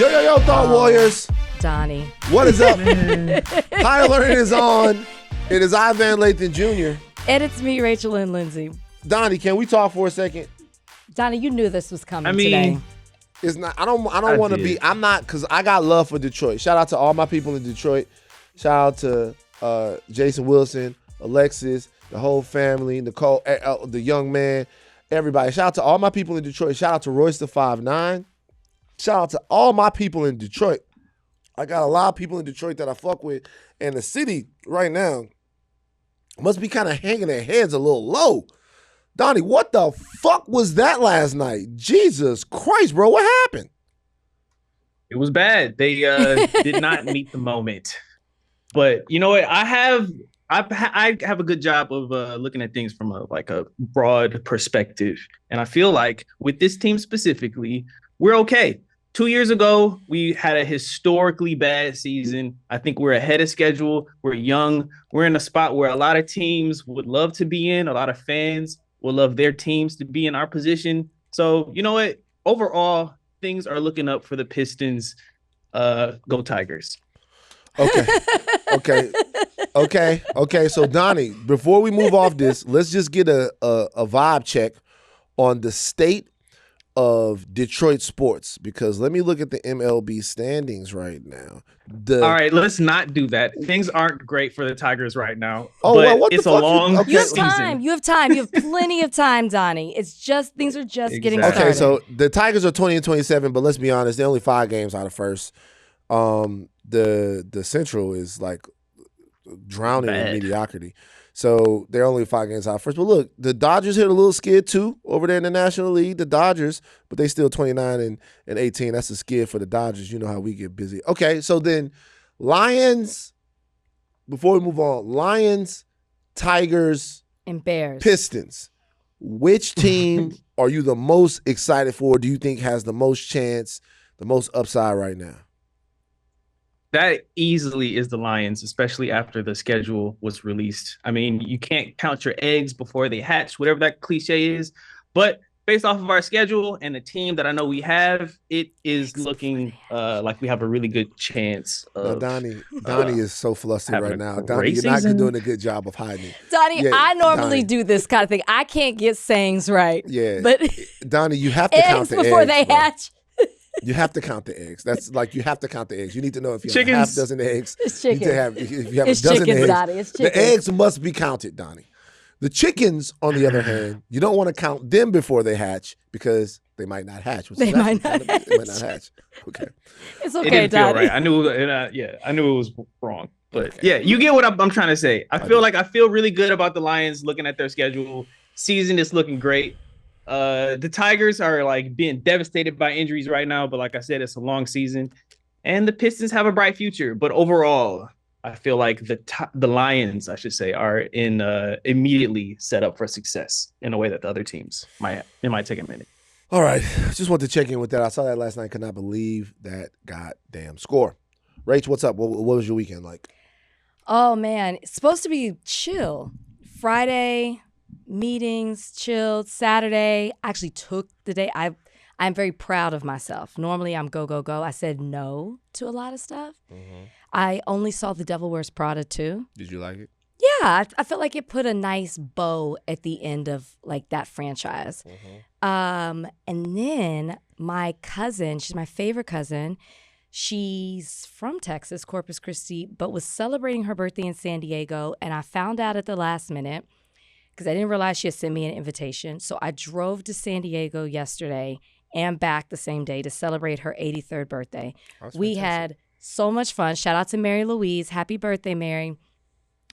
Yo, Thought Warriors. Donnie. What is up? High Learning is on. It is Iceman Lathan Jr. And it's me, Rachel and Lindsay. Donnie, can we talk for a second? Donnie, you knew this was coming today. It's not. I don't want to be. I'm not, because I got love for Detroit. Shout out to all my people in Detroit. Shout out to Jason Wilson, Alexis, the whole family, Nicole, the young man, everybody. Shout out to all my people in Detroit. Shout out to Royce the 5'9". Shout out to all my people in Detroit. I got a lot of people in Detroit that I fuck with, and the city right now must be kind of hanging their heads a little low. Donnie, what the fuck was that last night? Jesus Christ, bro, what happened? It was bad. They did not meet the moment. But you know what? I have a good job of looking at things from a broad perspective, and I feel like with this team specifically, we're okay. 2 years ago, we had a historically bad season. I think we're ahead of schedule. We're young. We're in a spot where a lot of teams would love to be in. A lot of fans would love their teams to be in our position. So, you know what? Overall, things are looking up for the Pistons. Go Tigers. Okay. So, Donnie, before we move off this, let's just get a vibe check on the state of Detroit sports, because let me look at the MLB standings right now. All right, let's not do that. Things aren't great for the Tigers right now. Oh, but well, what it's the a fuck? long Okay. You have season. time. You have time. You have plenty of time, Donnie. It's just things are just getting started. Okay, so the Tigers are 20-27, but let's be honest, they're only 5 games out of first. The Central is like drowning in mediocrity. So they're only 5 games out first. But look, the Dodgers hit a little skid too over there in the National League, the Dodgers, but they still 29 and 18. That's a skid for the Dodgers. You know how we get busy. Okay, so then Lions, before we move on, Lions, Tigers, and Bears. Pistons. Which team are you the most excited for? Do you think has the most chance, the most upside right now? That easily is the Lions, especially after the schedule was released. I mean, you can't count your eggs before they hatch, whatever that cliche is. But based off of our schedule and the team that I know we have, it is looking like we have a really good chance of. Donnie is so flustered right now. Donnie, you're not doing a good job of hiding it. Donnie, I normally do this kind of thing. I can't get sayings right. Yeah. But Donnie, you have to count the eggs before they hatch. You have to count the eggs. That's like, you have to count the eggs. You need to know if you have chickens. a half dozen eggs. It's chicken. If you have It's a dozen chickens, eggs, Donnie. It's chickens. the eggs must be counted, Donnie. The chickens, on the other hand, you don't want to count them before they hatch because they might not hatch. They might not hatch. Okay. It's okay, It didn't Donnie. feel right. I knew it was wrong. But yeah, you get what I'm trying to say. I feel really good about the Lions looking at their schedule. Season is looking great. The Tigers are like being devastated by injuries right now, but like I said, it's a long season, and the Pistons have a bright future. But overall, I feel like the Lions, I should say, are immediately set up for success in a way that the other teams might take a minute. All right, just want to check in with that. I saw that last night. Could not believe that goddamn score. Rach, what's up? What was your weekend like? Oh man, it's supposed to be chill. Friday. Meetings, chilled. Saturday, I actually took the day. I'm very proud of myself. Normally, I'm go, go, go. I said no to a lot of stuff. Mm-hmm. I only saw The Devil Wears Prada 2. Did you like it? Yeah, I felt like it put a nice bow at the end of like that franchise. Mm-hmm. And then my cousin, she's my favorite cousin. She's from Texas, Corpus Christi, but was celebrating her birthday in San Diego. And I found out at the last minute, because I didn't realize she had sent me an invitation. So I drove to San Diego yesterday and back the same day to celebrate her 83rd birthday. We had so much fun. Shout out to Mary Louise. Happy birthday, Mary.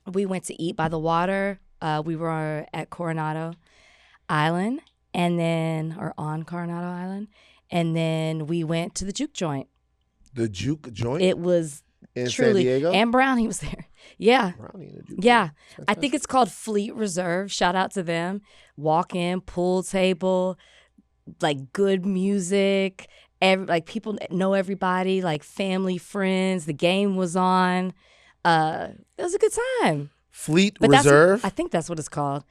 We went to eat by the water. We were at Coronado Island on Coronado Island. And then we went to the Juke Joint. The Juke Joint? It was in truly, San Diego? and Brownie was there. Yeah. Brownie in the Juke Yeah. Joint. I think it's called Fleet Reserve. Shout out to them. Walk in, pool table, like good music. Like people know everybody, like family, friends. The game was on. It was a good time. Fleet Reserve? I think that's what it's called.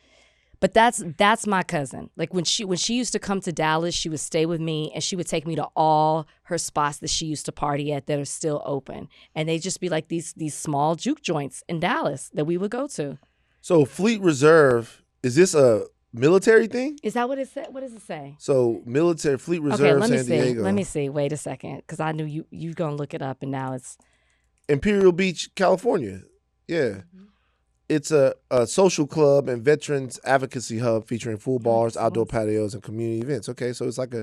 But that's my cousin. Like when she used to come to Dallas, she would stay with me and she would take me to all her spots that she used to party at that are still open. And they'd just be like these small juke joints in Dallas that we would go to. So Fleet Reserve, is this a military thing? Is that what it said? What does it say? So military Fleet Reserve, San Diego. Let me see. Wait a second, because I knew you gonna look it up, and now it's Imperial Beach, California. Yeah. It's a social club and veterans advocacy hub featuring full bars, outdoor patios, and community events. Okay, so it's like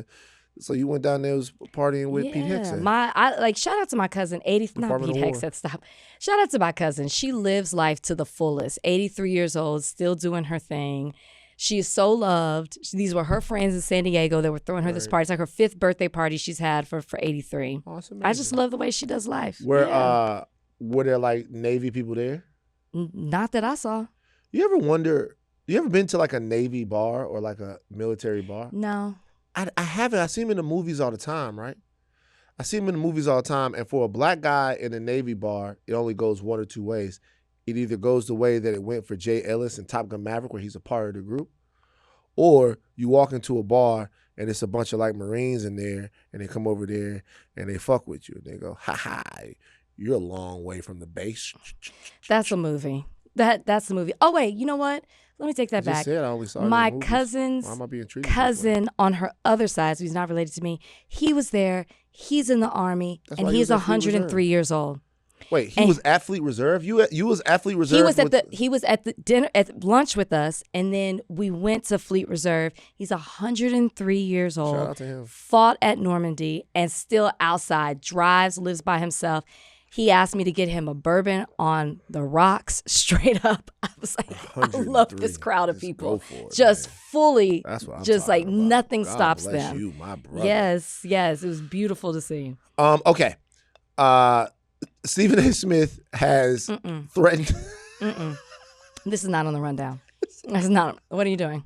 so you went down there was partying with Pete Hegseth. Shout out to my cousin, not Pete Hegseth, stop. Shout out to my cousin. She lives life to the fullest. 83 years old, still doing her thing. She is so loved. These were her friends in San Diego that were throwing her this party. It's like her 5th birthday party she's had for 83. Awesome. I just love the way she does life. Were there like Navy people there? Not that I saw. You ever been to like a Navy bar or like a military bar? No. I haven't. I see them in the movies all the time, right? I see them in the movies all the time. And for a black guy in a Navy bar, it only goes one or two ways. It either goes the way that it went for Jay Ellis in Top Gun Maverick, where he's a part of the group, or you walk into a bar and it's a bunch of like Marines in there and they come over there and they fuck with you. And they go, ha, you're a long way from the base. That's a movie. That's the movie. Oh, wait, you know what? Let me take that back. I only saw my cousin's cousin on her other side, so he's not related to me, he was there. He's in the Army, and he's 103 years old. Wait, he was at Fleet Reserve? You was at Fleet Reserve? He was at the dinner at lunch with us, and then we went to Fleet Reserve. He's 103 years old. Shout out to him. Fought at Normandy and still outside, drives, lives by himself. He asked me to get him a bourbon on the rocks, straight up. I was like, I love this crowd of people. Just fully, just like nothing stops them. You, my brother. Yes, it was beautiful to see. Okay. Stephen A. Smith has threatened. This is not on the rundown. That's not. What are you doing?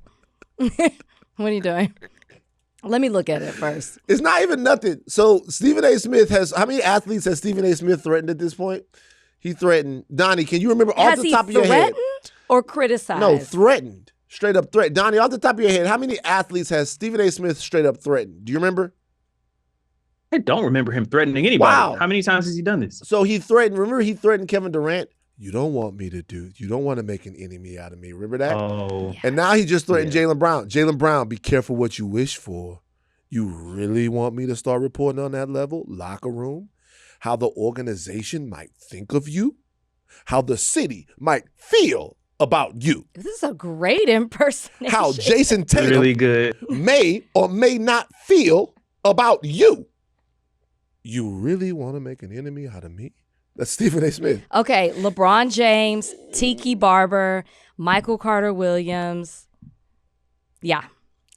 What are you doing? Let me look at it first. It's not even nothing. So Stephen A. Smith has, how many athletes has Stephen A. Smith threatened at this point? He threatened. Donnie, can you remember off the top of your head? Has he threatened or criticized? No, threatened. Straight up threatened. Donnie, off the top of your head, how many athletes has Stephen A. Smith straight up threatened? Do you remember? I don't remember him threatening anybody. Wow. How many times has he done this? So he threatened Kevin Durant. You don't want to make an enemy out of me. Remember that? Oh. And now he just threatened Jaylen Brown. Jaylen Brown, be careful what you wish for. You really want me to start reporting on that level? Locker room? How the organization might think of you? How the city might feel about you? This is a great impersonation. How Jason Tatum really good. may or may not feel about you. You really want to make an enemy out of me? That's Stephen A. Smith. Okay, LeBron James, Tiki Barber, Michael Carter Williams. Yeah.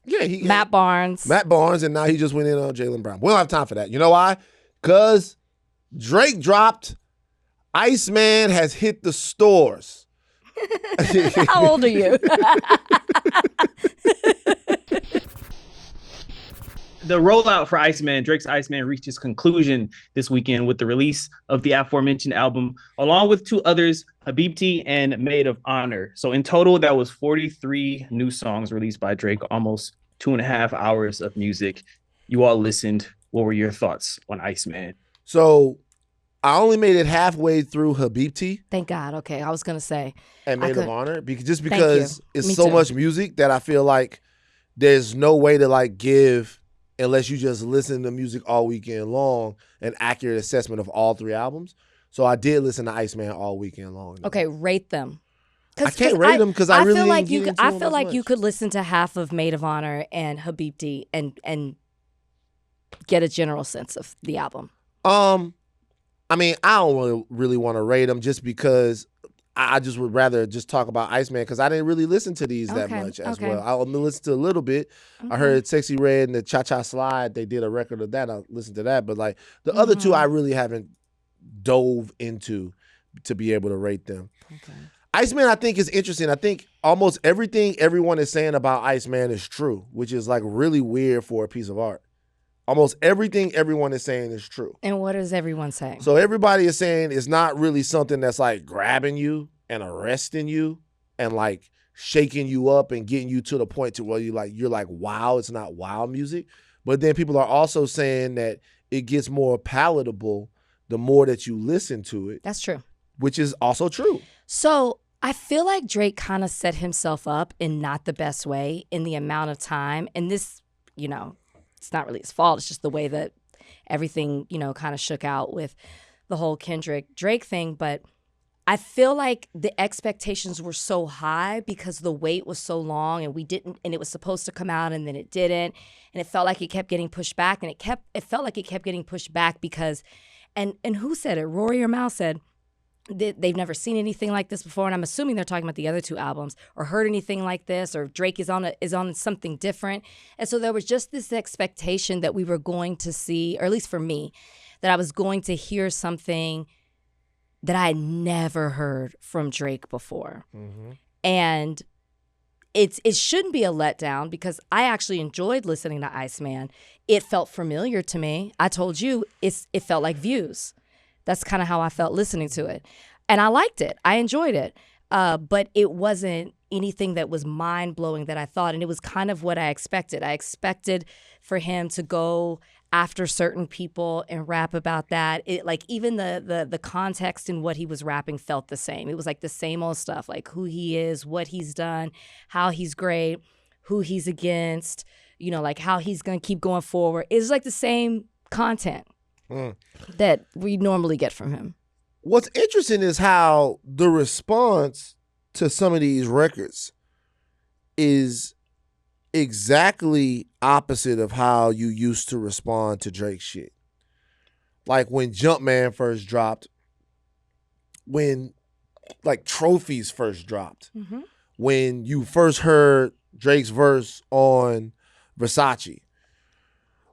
Yeah, Matt Barnes, and now he just went in on Jaylen Brown. We don't have time for that. You know why? Because Drake dropped Iceman has hit the stores. How old are you? The rollout for Iceman, Drake's Iceman, reached its conclusion this weekend with the release of the aforementioned album, along with two others, Habibti and Maid of Honor. So in total, that was 43 new songs released by Drake, almost 2.5 hours of music. You all listened. What were your thoughts on Iceman? So I only made it halfway through Habibti. Thank God. Okay, I was going to say. And Maid of Honor, just because it's so much music that I feel like there's no way to like give, unless you just listen to music all weekend long, an accurate assessment of all three albums. So I did listen to Iceman all weekend long. Okay, rate them. I can't rate them because I really feel like you. I feel like you could listen to half of Maid of Honor and Habibti and get a general sense of the album. I mean, I don't really want to rate them just because I just would rather just talk about Iceman because I didn't really listen to these that much as well. I only listened to a little bit. I heard Sexy Red and the Cha Cha Slide. They did a record of that. I listened to that. But like the other two, I really haven't dove into to be able to rate them. Okay. Iceman, I think, is interesting. I think almost everything everyone is saying about Iceman is true, which is like really weird for a piece of art. Almost everything everyone is saying is true. And what is everyone saying? So everybody is saying it's not really something that's like grabbing you and arresting you and like shaking you up and getting you to the point to where you're like, wow, it's not wow music. But then people are also saying that it gets more palatable the more that you listen to it. That's true. Which is also true. So I feel like Drake kind of set himself up in not the best way in the amount of time. And this, it's not really his fault. It's just the way that everything, kind of shook out with the whole Kendrick Drake thing. But I feel like the expectations were so high because the wait was so long and and it was supposed to come out and then it didn't. And it felt like it kept getting pushed back, and it felt like it kept getting pushed back because, and who said it? Rory or Mal said they've never seen anything like this before. And I'm assuming they're talking about the other two albums, or heard anything like this, or Drake is on something different. And so there was just this expectation that we were going to see, or at least for me, that I was going to hear something that I had never heard from Drake before. Mm-hmm. And it shouldn't be a letdown because I actually enjoyed listening to Iceman. It felt familiar to me. I told you it felt like Views. That's kind of how I felt listening to it. And I liked it. I enjoyed it. But it wasn't anything that was mind-blowing that I thought. And it was kind of what I expected. I expected for him to go after certain people and rap about that. Even the context in what he was rapping felt the same. It was like the same old stuff, like who he is, what he's done, how he's great, who he's against, like how he's going to keep going forward. It's like the same content that we normally get from him. What's interesting is how the response to some of these records is exactly opposite of how you used to respond to Drake shit. Like when Jumpman first dropped, when like Trophies first dropped, mm-hmm. when you first heard Drake's verse on Versace,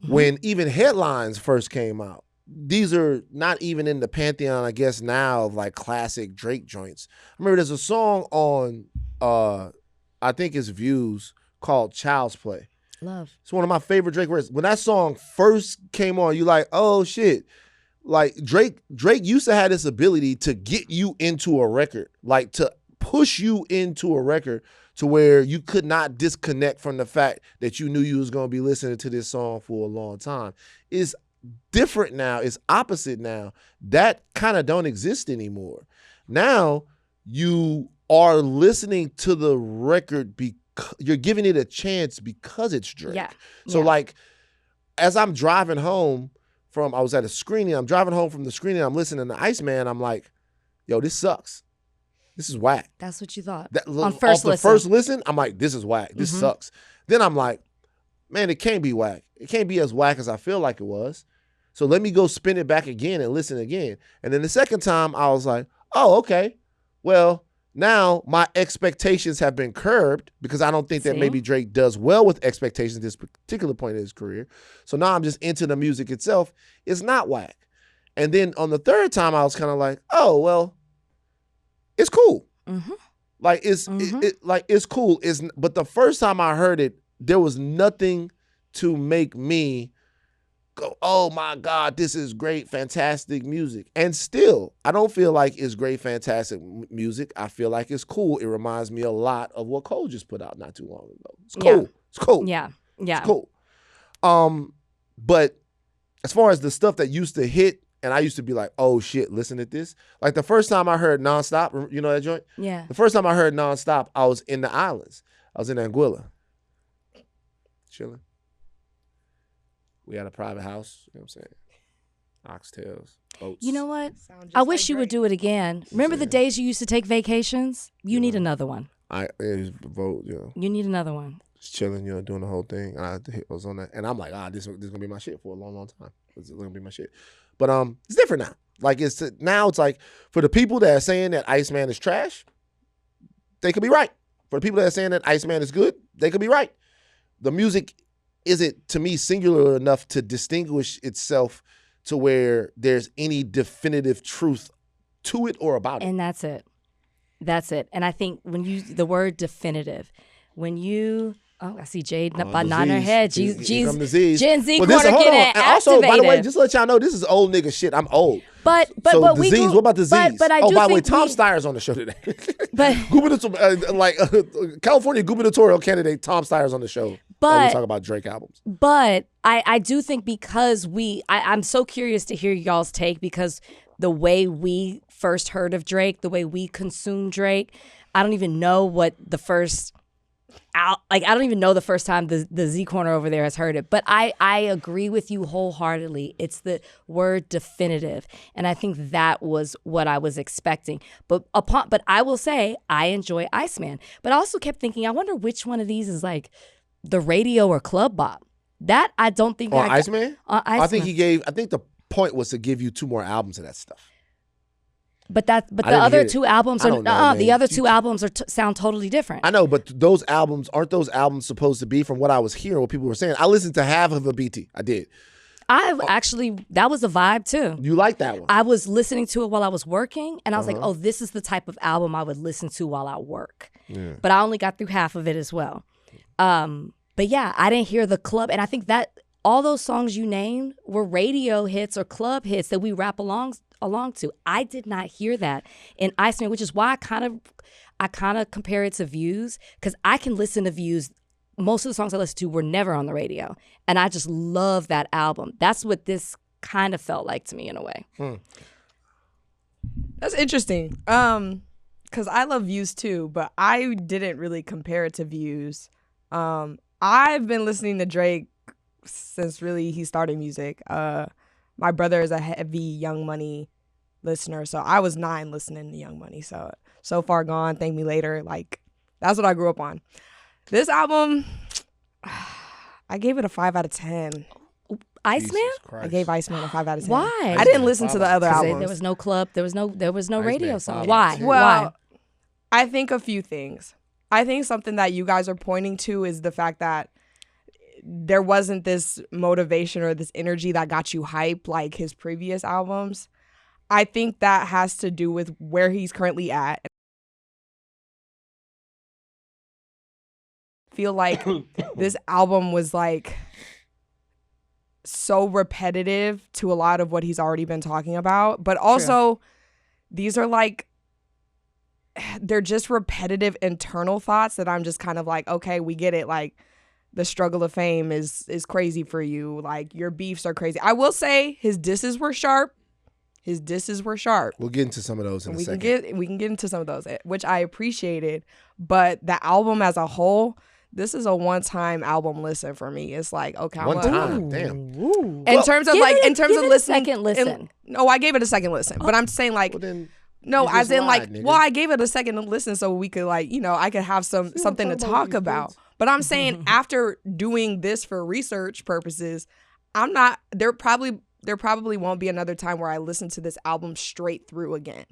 mm-hmm. when even Headlines first came out. These are not even in the pantheon, I guess, now of like classic Drake joints. I remember there's a song on, I think it's Views, called Child's Play. Love. It's one of my favorite Drake records. When that song first came on, you like, oh shit. Like Drake used to have this ability to get you into a record, like to push you into a record to where you could not disconnect from the fact that you knew you was going to be listening to this song for a long time. It's different now. It's opposite now. That kind of don't exist anymore. Now you are listening to the record because you're giving it a chance because it's Drake. Yeah. So like, as I'm driving home I was at a screening, I'm driving home from the screening, I'm listening to Iceman, I'm like, yo, this sucks. This is whack. That's what you thought. On first listen. The first listen, I'm like, this is whack. This mm-hmm. sucks. Then I'm like, man, it can't be whack. It can't be as whack as I feel like it was. So let me go spin it back again and listen again. And then the second time, I was like, oh, okay. Well, now my expectations have been curbed because I don't think that maybe Drake does well with expectations at this particular point in his career. So now I'm just into the music itself. It's not whack. And then on the third time, I was kind of like, oh, well, it's cool. Mm-hmm. Like it's it's cool. But the first time I heard it, there was nothing to make me go, oh my God, this is great, fantastic music. And still, I don't feel like it's great, fantastic music. I feel like it's cool. It reminds me a lot of what Cole just put out not too long ago. It's cool. Yeah. It's cool. Yeah. It's cool. But as far as the stuff that used to hit, and I used to be like, oh shit, listen to this. Like the first time I heard Nonstop, you know that joint? Yeah. The first time I heard Nonstop, I was in the islands. I was in Anguilla. Chilling. We had a private house, you know what I'm saying? Oxtails, boats. You know what? I wish you would do it again. Remember the days you used to take vacations? You need another one. Vote, You need another one. Just chilling, doing the whole thing. And I was on that. And I'm like, this is going to be my shit for a long, long time. This is going to be my shit. But it's different now. Like, it's like, for the people that are saying that Iceman is trash, they could be right. For the people that are saying that Iceman is good, they could be right. The music isn't, to me, singular enough to distinguish itself to where there's any definitive truth to it or about it. And that's it. And I think when you use the word definitive, when you. Oh, I see Jade by nodding her head. Gen Z Well, corner getting and also, activated. by the way, just to let y'all know, this is old nigga shit. I'm old. But disease. What about disease? But I do by the way, think Tom Steyer's on the show today. But California gubernatorial candidate Tom Steyer's on the show. But we talk about Drake albums. But I do think because I'm so curious to hear y'all's take, because the way we first heard of Drake, the way we consume Drake, I don't even know what the first. I don't even know the first time the Z Corner over there has heard it. But I agree with you wholeheartedly. It's the word definitive. And I think that was what I was expecting. But I will say I enjoy Iceman. But I also kept thinking, I wonder which one of these is like the radio or club bop. That I don't think Iceman? I think the point was to give you 2 more albums of that stuff. But the other 2 albums are the other 2 albums sound totally different. I know, but aren't those albums supposed to be, from what I was hearing, what people were saying? I listened to half of the BT. I did. That was a vibe too. You like that one? I was listening to it while I was working, and I was like, oh, this is the type of album I would listen to while I work. Yeah. But I only got through half of it as well. But yeah, I didn't hear the club, and I think that all those songs you named were radio hits or club hits that we rap along to. I did not hear that in Iceman, which is why I kind of compare it to Views, because I can listen to Views. Most of the songs I listened to were never on the radio, and I just love that album. That's what this kind of felt like to me in a way. That's interesting, because I love Views too, but I didn't really compare it to Views. I've been listening to Drake since really he started music. My brother is a heavy Young Money listener, so I was 9 listening to Young Money. So Far Gone, Thank Me Later, like that's what I grew up on. This album, I gave it a 5 out of 10. Iceman? I gave Iceman a 5 out of 10. Why? I didn't listen to the other albums. There was no club. There was no radio song. Why? Well, Why? I think a few things. I think something that you guys are pointing to is the fact that there wasn't this motivation or this energy that got you hype like his previous albums. I think that has to do with where he's currently at. I feel like this album was like so repetitive to a lot of what he's already been talking about, but also these are like, they're just repetitive internal thoughts that I'm just kind of like, okay, we get it. Like, the struggle of fame is crazy for you. Like, your beefs are crazy. I will say his disses were sharp. We'll get into some of those in a second. We can get into some of those, which I appreciated. But the album as a whole, this is a one-time album listen for me. It's like, okay, one time, damn. In terms of listening, second listen. No, I gave it a second listen, but I'm saying like. Well, then, no, as in like, nigga. well, I gave it a second listen so we could like, I could have something to talk about. But I'm saying after doing this for research purposes, there probably won't be another time where I listen to this album straight through again.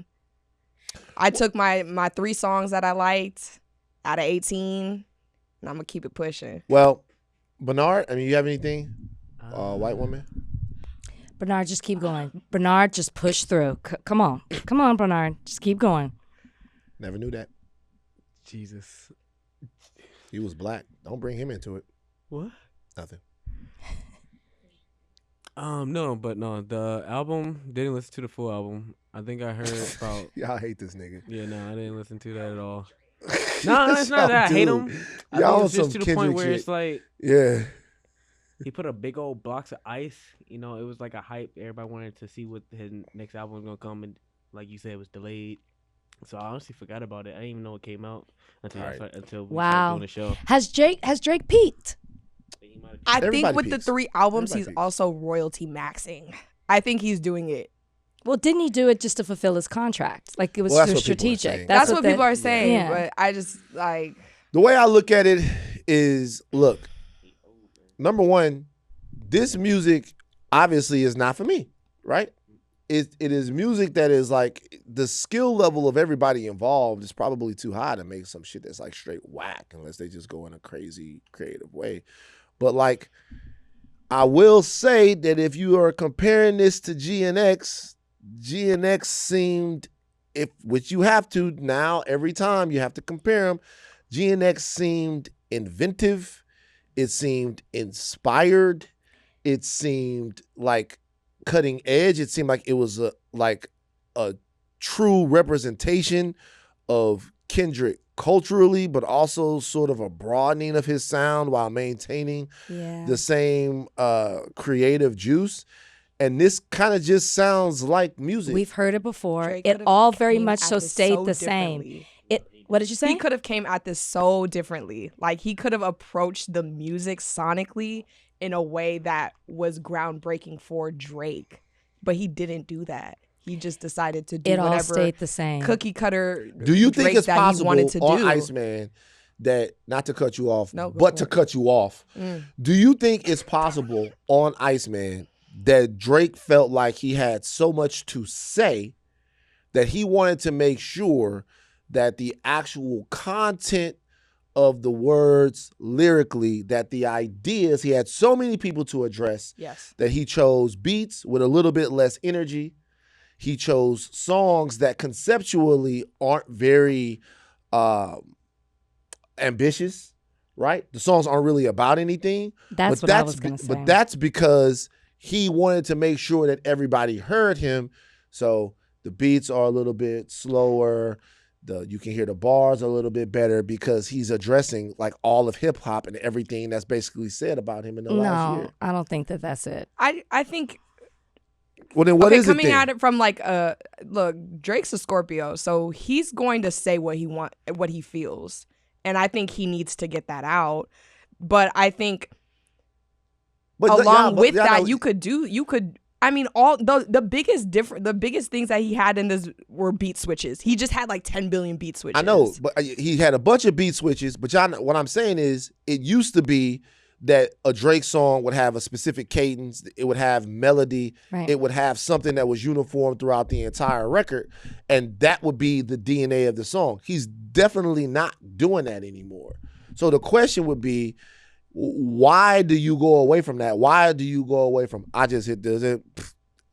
I took my 3 songs that I liked out of 18, and I'm gonna keep it pushing. Well, Bernard, you have anything? White woman? Bernard, just keep going. Bernard, just push through. Come on, Bernard, just keep going. Never knew that. Jesus. He was black. Don't bring him into it. What? Nothing. No, the album, didn't listen to the full album. I think I heard about. Y'all hate this nigga. Yeah, no, I didn't listen to that at all. No, it's not that. I hate him. Y'all it's just to the point where it's like. Yeah. He put a big old blocks of ice. It was like a hype. Everybody wanted to see what his next album was going to come. And like you said, it was delayed. So I honestly forgot about it. I didn't even know it came out until we started doing the show. Has Drake peaked? I think with the 3 albums, he's also royalty maxing. I think he's doing it. Well, didn't he do it just to fulfill his contract? Like, it was strategic. That's what people are saying. Yeah. But I just like. The way I look at it is, look, number one, this music obviously is not for me, right? It is music that is like, the skill level of everybody involved is probably too high to make some shit that's like straight whack, unless they just go in a crazy creative way. But like, I will say that if you are comparing this to GNX seemed, which you have to now, every time you have to compare them, GNX seemed inventive. It seemed inspired. It seemed like cutting edge. It seemed like it was a true representation of Kendrick culturally, but also sort of a broadening of his sound while maintaining the same creative juice. And this kind of just sounds like music. We've heard it before. It all very much so stayed the same. What did you say? He could have came at this so differently. Like, he could have approached the music sonically in a way that was groundbreaking for Drake, but he didn't do that. He just decided to do it whatever all stayed the same. Cookie cutter. Do you think Drake it's possible on Iceman that, not to cut you off, no, but to cut you off, do you think it's possible on Iceman that Drake felt like he had so much to say that he wanted to make sure that the actual content of the words lyrically, that the ideas, he had so many people to address, that he chose beats with a little bit less energy. He chose songs that conceptually aren't very ambitious, right? The songs aren't really about anything. That's what I was going to say. But that's because he wanted to make sure that everybody heard him. So the beats are a little bit slower. You can hear the bars a little bit better because he's addressing like all of hip hop and everything that's basically said about him in the last year. No, I don't think that's it. I think. Well, then what is it? Coming at it from like look, Drake's a Scorpio, so he's going to say what he feels, and I think he needs to get that out. But I think along with that, you could. I mean, all the biggest things that he had in this were beat switches. He just had like 10 billion beat switches. I know, but he had a bunch of beat switches. But y'all, what I'm saying is, it used to be that a Drake song would have a specific cadence. It would have melody. Right. It would have something that was uniform throughout the entire record, and that would be the DNA of the song. He's definitely not doing that anymore. So the question would be, why do you go away from that? Why do you go away from, I just hit this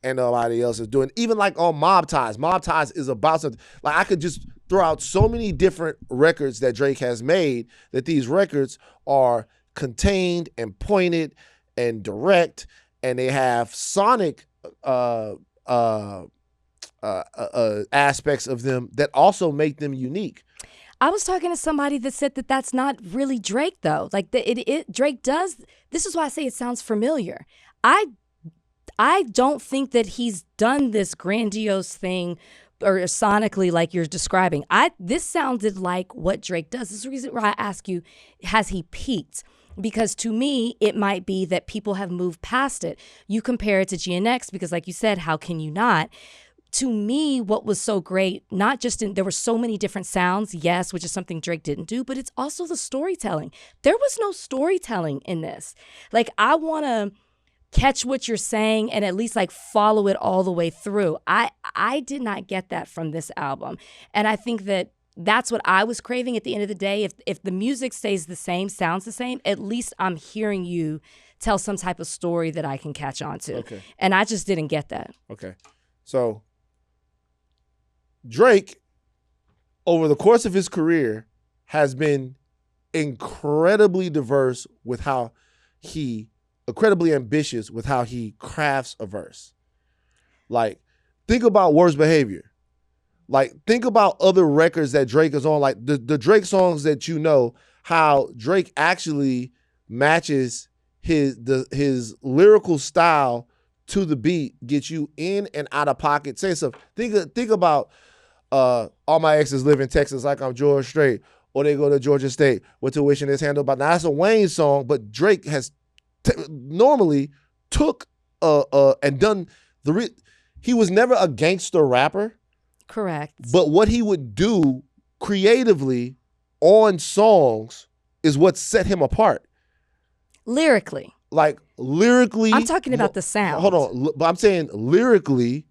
and nobody else is doing? Even like on Mob Ties. Mob Ties is about something. Like, I could just throw out so many different records that Drake has made, that these records are contained and pointed and direct, and they have sonic aspects of them that also make them unique. I was talking to somebody that said that that's not really Drake, though. Like, Drake does. This is why I say it sounds familiar. I don't think that he's done this grandiose thing or sonically like you're describing. This sounded like what Drake does. This is the reason why I ask you, has he peaked? Because to me, it might be that people have moved past it. You compare it to GNX because, like you said, how can you not? To me, what was so great, not just there were so many different sounds, yes, which is something Drake didn't do, but it's also the storytelling. There was no storytelling in this. Like, I want to catch what you're saying and at least like follow it all the way through. I did not get that from this album. And I think that that's what I was craving at the end of the day. If the music stays the same, sounds the same, at least I'm hearing you tell some type of story that I can catch on to. Okay. And I just didn't get that. Okay. So Drake, over the course of his career, has been incredibly diverse with how incredibly ambitious with how he crafts a verse. Like, think about Worst Behavior. Like, think about other records that Drake is on, like the Drake songs that you know, how Drake actually matches his lyrical style to the beat, gets you in and out of pocket. Say stuff. Think about All My Exes Live in Texas Like I'm George Strait, or They Go to Georgia State with Tuition Is Handled By. Now, that's a Wayne song, but Drake has normally took and done he was never a gangster rapper. Correct. But what he would do creatively on songs is what set him apart. Lyrically. Like, lyrically. I'm talking about the sound. Hold on. But I'm saying lyrically,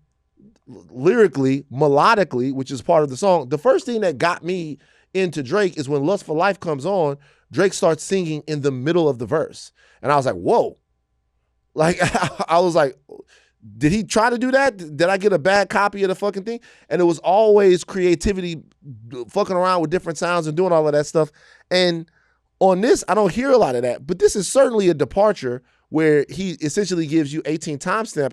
melodically, which is part of the song. The first thing that got me into Drake is when Lust for Life comes on, Drake starts singing in the middle of the verse. And I was like, whoa. Like, I was like, did he try to do that? Did I get a bad copy of the fucking thing? And it was always creativity, fucking around with different sounds and doing all of that stuff. And On this, I don't hear a lot of that, but this is certainly a departure where he essentially gives you 18 timestamp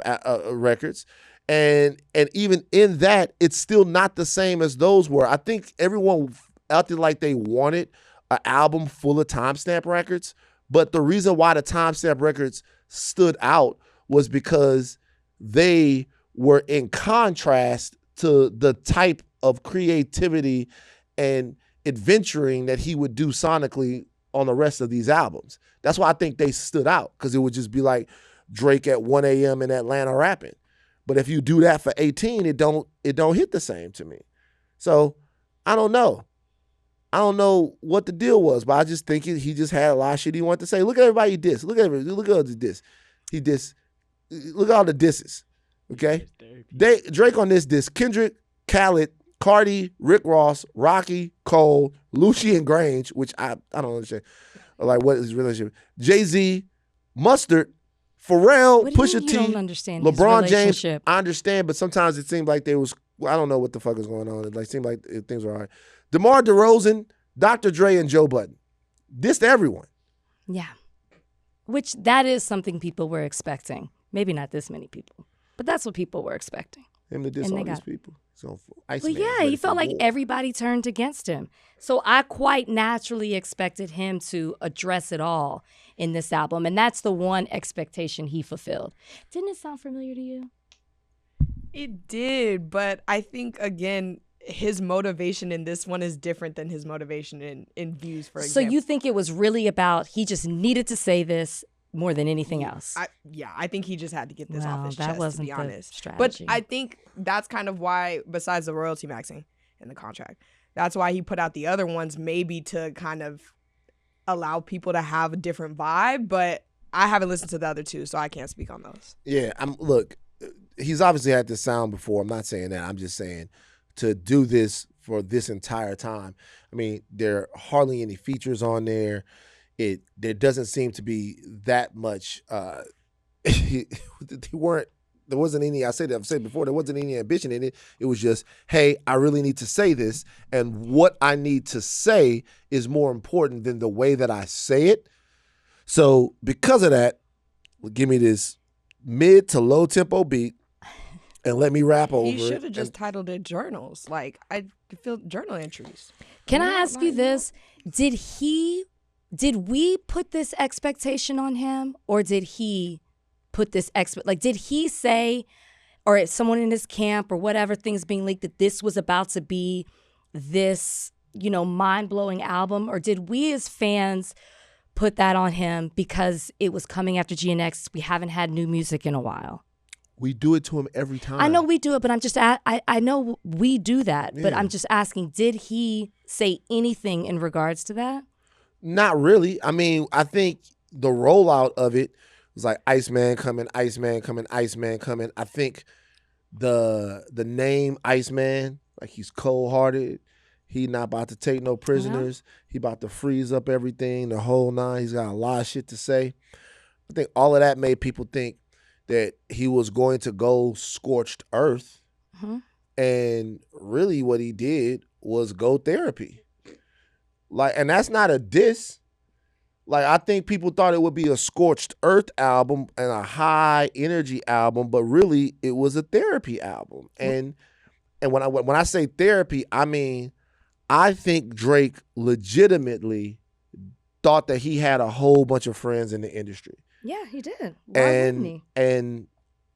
records. And even in that, it's still not the same as those were. I think everyone acted like they wanted an album full of timestamp records, but the reason why the timestamp records stood out was because they were in contrast to the type of creativity and adventuring that he would do sonically on the rest of these albums. That's why I think they stood out, because it would just be like Drake at 1 a.m. in Atlanta rapping. But if you do that for 18, it don't hit the same to me. So I don't know. I don't know what the deal was, but I just think he just had a lot of shit he wanted to say. Look at everybody he dissed. Look at all the diss. He dissed. Look at all the disses. Okay? Drake on this diss. Kendrick, Khaled, Cardi, Rick Ross, Rocky, Cole, Lucian Grange, which I don't understand. Like, what is his relationship? Jay-Z, Mustard, Pharrell, Pusha T, don't understand LeBron James. I understand, but sometimes it seemed like I don't know what the fuck is going on. It seemed like things were all right. DeMar DeRozan, Dr. Dre, and Joe Budden. Dissed everyone. Yeah. Which that is something people were expecting. Maybe not this many people, but that's what people were expecting. Him to diss all these people. So Iceman, well, yeah, he felt like everybody turned against him. So I quite naturally expected him to address it all in this album. And that's the one expectation he fulfilled. Didn't it sound familiar to you? It did, but I think, again, his motivation in this one is different than his motivation in Views, for example. So you think it was really about he just needed to say this more than anything else? I think he just had to get this off his chest, wasn't to be honest. Strategy. But I think that's kind of why, besides the royalty maxing in the contract, that's why he put out the other ones, maybe to kind of allow people to have a different vibe. But I haven't listened to the other two, so I can't speak on those. Yeah, look, he's obviously had this sound before. I'm not saying that. I'm just saying to do this for this entire time. I mean, there are hardly any features on there. There doesn't seem to be that much. There wasn't any. I've said before. There wasn't any ambition in it. It was just, hey, I really need to say this, and what I need to say is more important than the way that I say it. So because of that, give me this mid to low tempo beat, and let me rap over it. He should have just titled it Journals. Like, I feel journal entries. Can I ask you this? Did we put this expectation on him, or did he put this did he say, or if someone in his camp or whatever, things being leaked, that this was about to be this, mind-blowing album? Or did we as fans put that on him because it was coming after GNX? We haven't had new music in a while. We do it to him every time. I know we do it, but I'm just I know we do that, but I'm just asking, did he say anything in regards to that? Not really. I mean, I think the rollout of it was like Iceman coming, Iceman coming, Iceman coming. I think the name Iceman, like he's cold-hearted. He not about to take no prisoners. He about to freeze up everything, the whole nine. He's got a lot of shit to say. I think all of that made people think that he was going to go scorched earth. Mm-hmm. And really what he did was go therapy. Like, and that's not a diss. Like, I think people thought it would be a scorched earth album and a high energy album, but really it was a therapy album. And when I say therapy, I mean, I think Drake legitimately thought that he had a whole bunch of friends in the industry. Yeah, he did. Why wouldn't he? And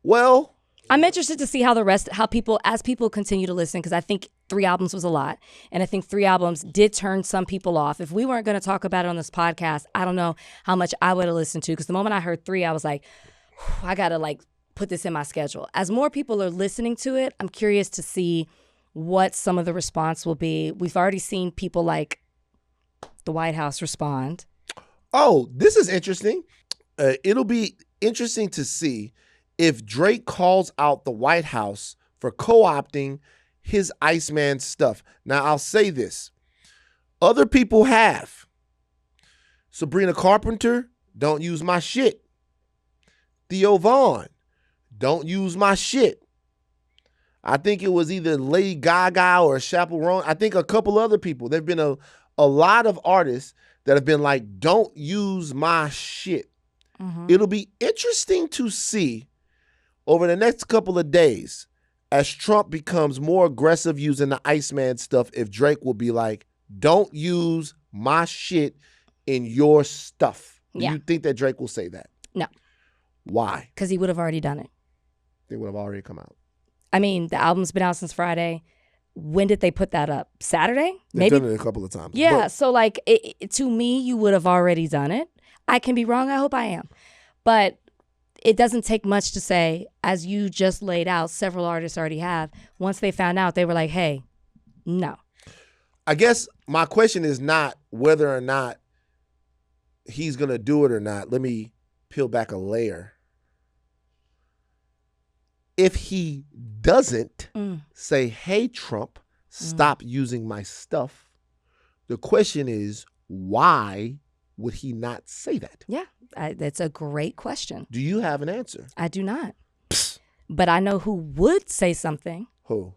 well, I'm interested to see how people continue to listen, because I think 3 albums was a lot. And I think 3 albums did turn some people off. If we weren't going to talk about it on this podcast, I don't know how much I would have listened to, because the moment I heard 3, I was like, I got to put this in my schedule. As more people are listening to it, I'm curious to see what some of the response will be. We've already seen people like the White House respond. Oh, this is interesting. It'll be interesting to see if Drake calls out the White House for co-opting his Iceman stuff. Now, I'll say this. Other people have. Sabrina Carpenter, don't use my shit. Theo Vaughn, don't use my shit. I think it was either Lady Gaga or Chaperone. I think a couple other people. There have been a lot of artists that have been like, don't use my shit. Mhm. It'll be interesting to see over the next couple of days as Trump becomes more aggressive using the Iceman stuff, if Drake will be like, don't use my shit in your stuff. Do Yeah. you think that Drake will say that? No. Why? Because he would have already done it. They would have already come out. I mean, the album's been out since Friday. When did they put that up? Saturday? They've done it a couple of times. Yeah. But So like, to me, you would have already done it. I can be wrong. I hope I am. But it doesn't take much to say, as you just laid out, several artists already have. Once they found out, they were like, hey, no. I guess my question is not whether or not he's going to do it or not. Let me peel back a layer. If he doesn't say, hey, Trump, stop using my stuff, the question is, why would he not say that? Yeah, that's a great question. Do you have an answer? I do not. But I know who would say something. Who?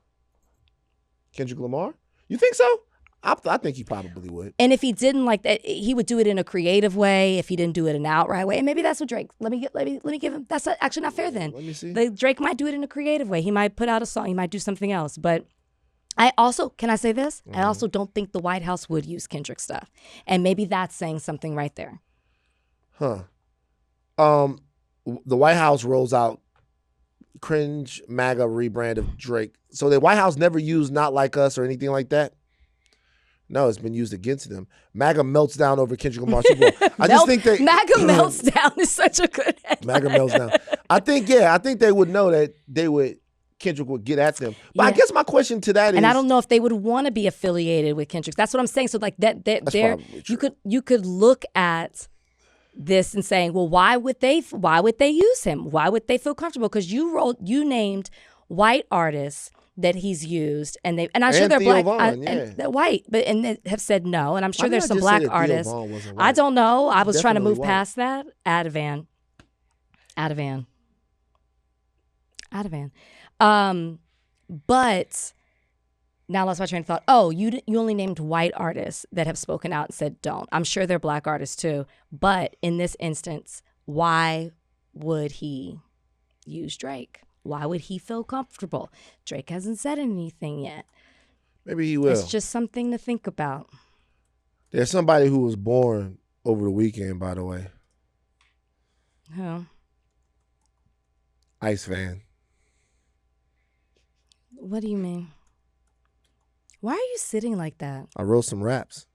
Kendrick Lamar? You think so? I think he probably would. And if he didn't like that, he would do it in a creative way. If he didn't do it an outright way, and maybe that's what Drake. Let me give him. That's actually not fair. Then Let me see. Drake might do it in a creative way. He might put out a song. He might do something else. But I also, can I say this? I also don't think the White House would use Kendrick stuff, and maybe that's saying something right there. Huh. The White House rolls out cringe MAGA rebrand of Drake. So the White House never used Not Like Us or anything like that? No, it's been used against them. MAGA melts down over Kendrick Lamar Super Bowl. I just think they MAGA melts down is such a good headline. MAGA melts down. I think they would know that Kendrick would get at them. But I guess my question to that is, and I don't know if they would want to be affiliated with Kendrick. That's what I'm saying. So like that there you could look at this and saying, well, why would they use him? Why would they feel comfortable? Because you named white artists that he's used, and I'm sure they're Theo black, Von, and they're white, and they have said no, and I'm sure Why there's did I some just black say that Theo artists. Von wasn't I white? don't know. I was trying to move Definitely past that. Ativan. But now lost my train of thought. Oh, you only named white artists that have spoken out and said don't. I'm sure they're black artists too. But in this instance, why would he use Drake? Why would he feel comfortable? Drake hasn't said anything yet. Maybe he will. It's just something to think about. There's somebody who was born over the weekend, by the way. Who? Ice fan. What do you mean? Why are you sitting like that? I wrote some raps.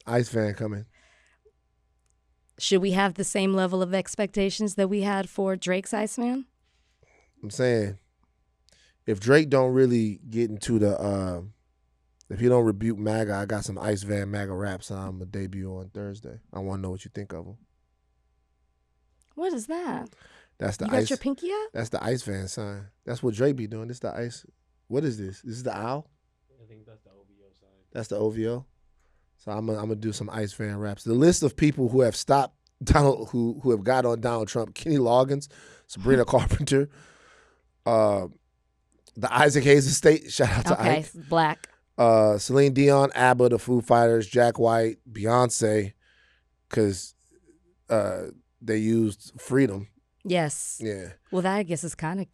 Ice fan coming. Should we have the same level of expectations that we had for Drake's Iceman? I'm saying, if Drake don't really get into the, if he don't rebuke MAGA, I got some Ice Van MAGA raps I'm going to debut on Thursday. I want to know what you think of them. What is that? That's the You Ice. got your pinky up? That's the Ice Van sign. That's what Drake be doing. This the Ice. What is this? This is the owl? I think that's the OVO sign. That's the OVO. So I'm gonna do some Ice Fan raps. The list of people who have stopped Donald, who have got on Donald Trump: Kenny Loggins, Sabrina Carpenter, the Isaac Hayes estate. Shout out to Ike. Black. Celine Dion, ABBA, the Foo Fighters, Jack White, Beyonce, because they used Freedom. Yes. Yeah. Well, that I guess is kind of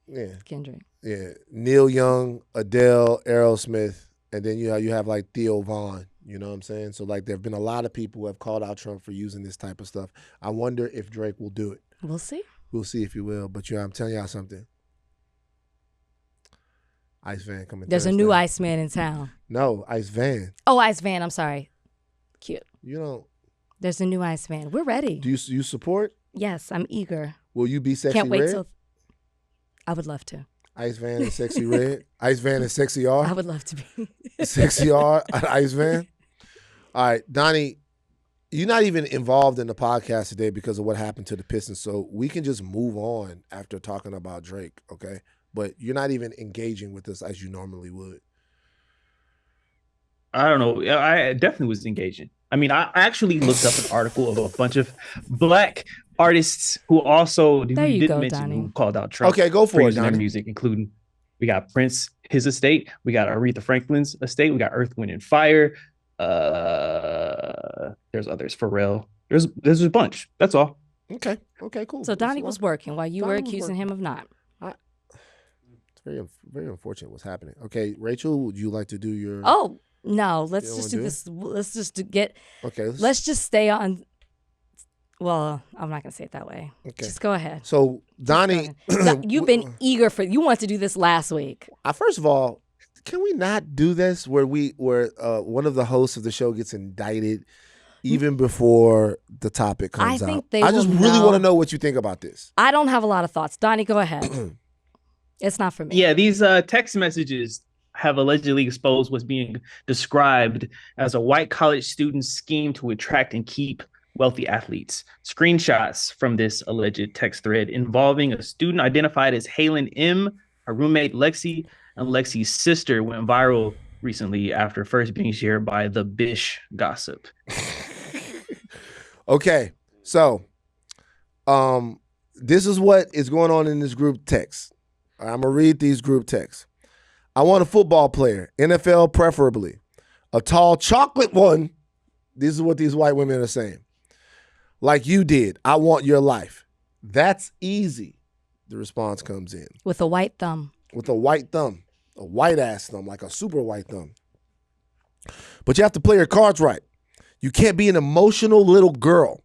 Yeah. Kendrick. Yeah. Neil Young, Adele, Aerosmith, and then you have like Theo Von. You know what I'm saying? So like there have been a lot of people who have called out Trump for using this type of stuff. I wonder if Drake will do it. We'll see. We'll see if he will. But I'm telling y'all something. Ice Van coming. There's Thursday. a new Iceman in town. No, Ice Van. Oh, Ice Van. I'm sorry. Cute. You don't. There's a new Iceman. We're ready. Do you support? Yes, I'm eager. Will you be Sexy Can't wait Red? till. I would love to. Ice Van and Sexy Red. Ice Van and Sexy R. I would love to be. Sexy R at Ice Van. All right, Donnie, you're not even involved in the podcast today because of what happened to the Pistons, so we can just move on after talking about Drake, okay? But you're not even engaging with us as you normally would. I don't know. I definitely was engaging. I mean, I actually looked up an article of a bunch of black artists who also didn't mention Donnie. who called out Trump. Okay, go for it, using their Donnie. music, including we got Prince, his estate. We got Aretha Franklin's estate. We got Earth, Wind, and Fire. There's others. Pharrell. There's a bunch. That's all. Okay, cool. So Donnie was working while you were Donnie was accusing him of not. It's very unfortunate what's happening. Okay, Rachel, would you like to do your? Oh no, let's You just don't do wanna this. Let's just get. Okay, Let's just stay on. Well, I'm not gonna say it that way. Okay. Just go ahead. So Donnie, You've been eager for. You wanted to do this last week. First of all, can we not do this where one of the hosts of the show gets indicted even before the topic comes out? I think they I just will really know. want to know what you think about this. I don't have a lot of thoughts. Donnie, go ahead. It's not for me. Yeah, these text messages have allegedly exposed what's being described as a white college student's scheme to attract and keep wealthy athletes. Screenshots from this alleged text thread involving a student identified as Halen M., her roommate Lexi, and Lexi's sister went viral recently after first being shared by the Bish gossip. Okay, so this is what is going on in this group text. I'm going to read these group texts. I want a football player, NFL preferably, a tall chocolate one. This is what these white women are saying. Like you did, I want your life. That's easy. The response comes in. With a white thumb. With a white thumb, a white ass thumb, like a super white thumb. But you have to play your cards right. You can't be an emotional little girl.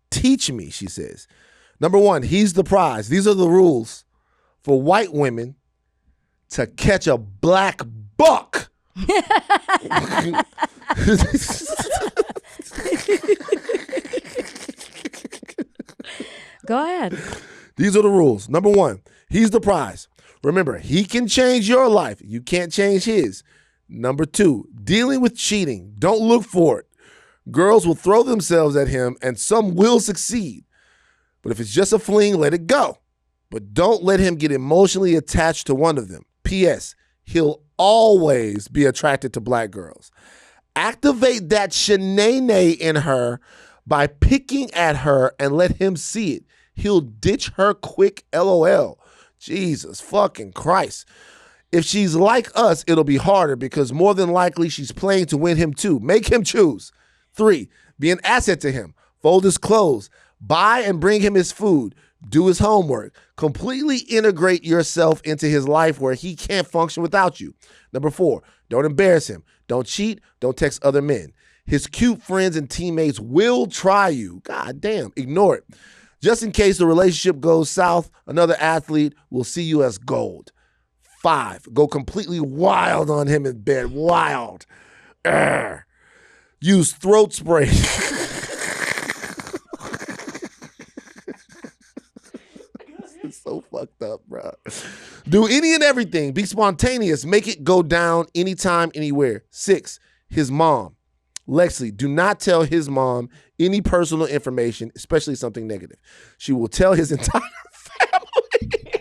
Teach me, she says. Number one, he's the prize. These are the rules for white women to catch a black buck. Go ahead. These are the rules. Number one, he's the prize. Remember, he can change your life. You can't change his. Number two, dealing with cheating. Don't look for it. Girls will throw themselves at him and some will succeed. But if it's just a fling, let it go. But don't let him get emotionally attached to one of them. P.S. He'll always be attracted to black girls. Activate that shenane in her by picking at her and let him see it. He'll ditch her quick, LOL. Jesus fucking Christ. If she's like us, it'll be harder because more than likely she's playing to win him too. Make him choose. 3, be an asset to him. Fold his clothes. Buy and bring him his food. Do his homework. Completely integrate yourself into his life where he can't function without you. Number 4, don't embarrass him. Don't cheat. Don't text other men. His cute friends and teammates will try you. God damn, ignore it. Just in case the relationship goes south, another athlete will see you as gold. 5, go completely wild on him in bed. Wild. Use throat spray. It's so fucked up, bro. Do any and everything. Be spontaneous. Make it go down anytime, anywhere. 6, his mom. Lexi, do not tell his mom any personal information, especially something negative. She will tell his entire family.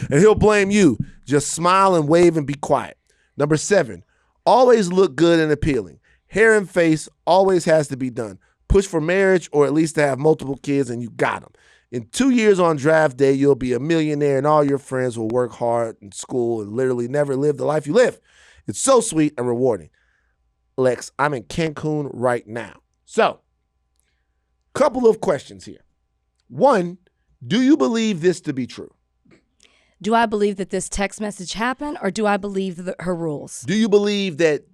And he'll blame you. Just smile and wave and be quiet. Number 7, always look good and appealing. Hair and face always has to be done. Push for marriage or at least to have multiple kids and you got them. In 2 years on draft day, you'll be a millionaire and all your friends will work hard in school and literally never live the life you live. It's so sweet and rewarding. Lex, I'm in Cancun right now. So, couple of questions here. 1, do you believe this to be true? Do I believe that this text message happened or do I believe her rules? Do you believe that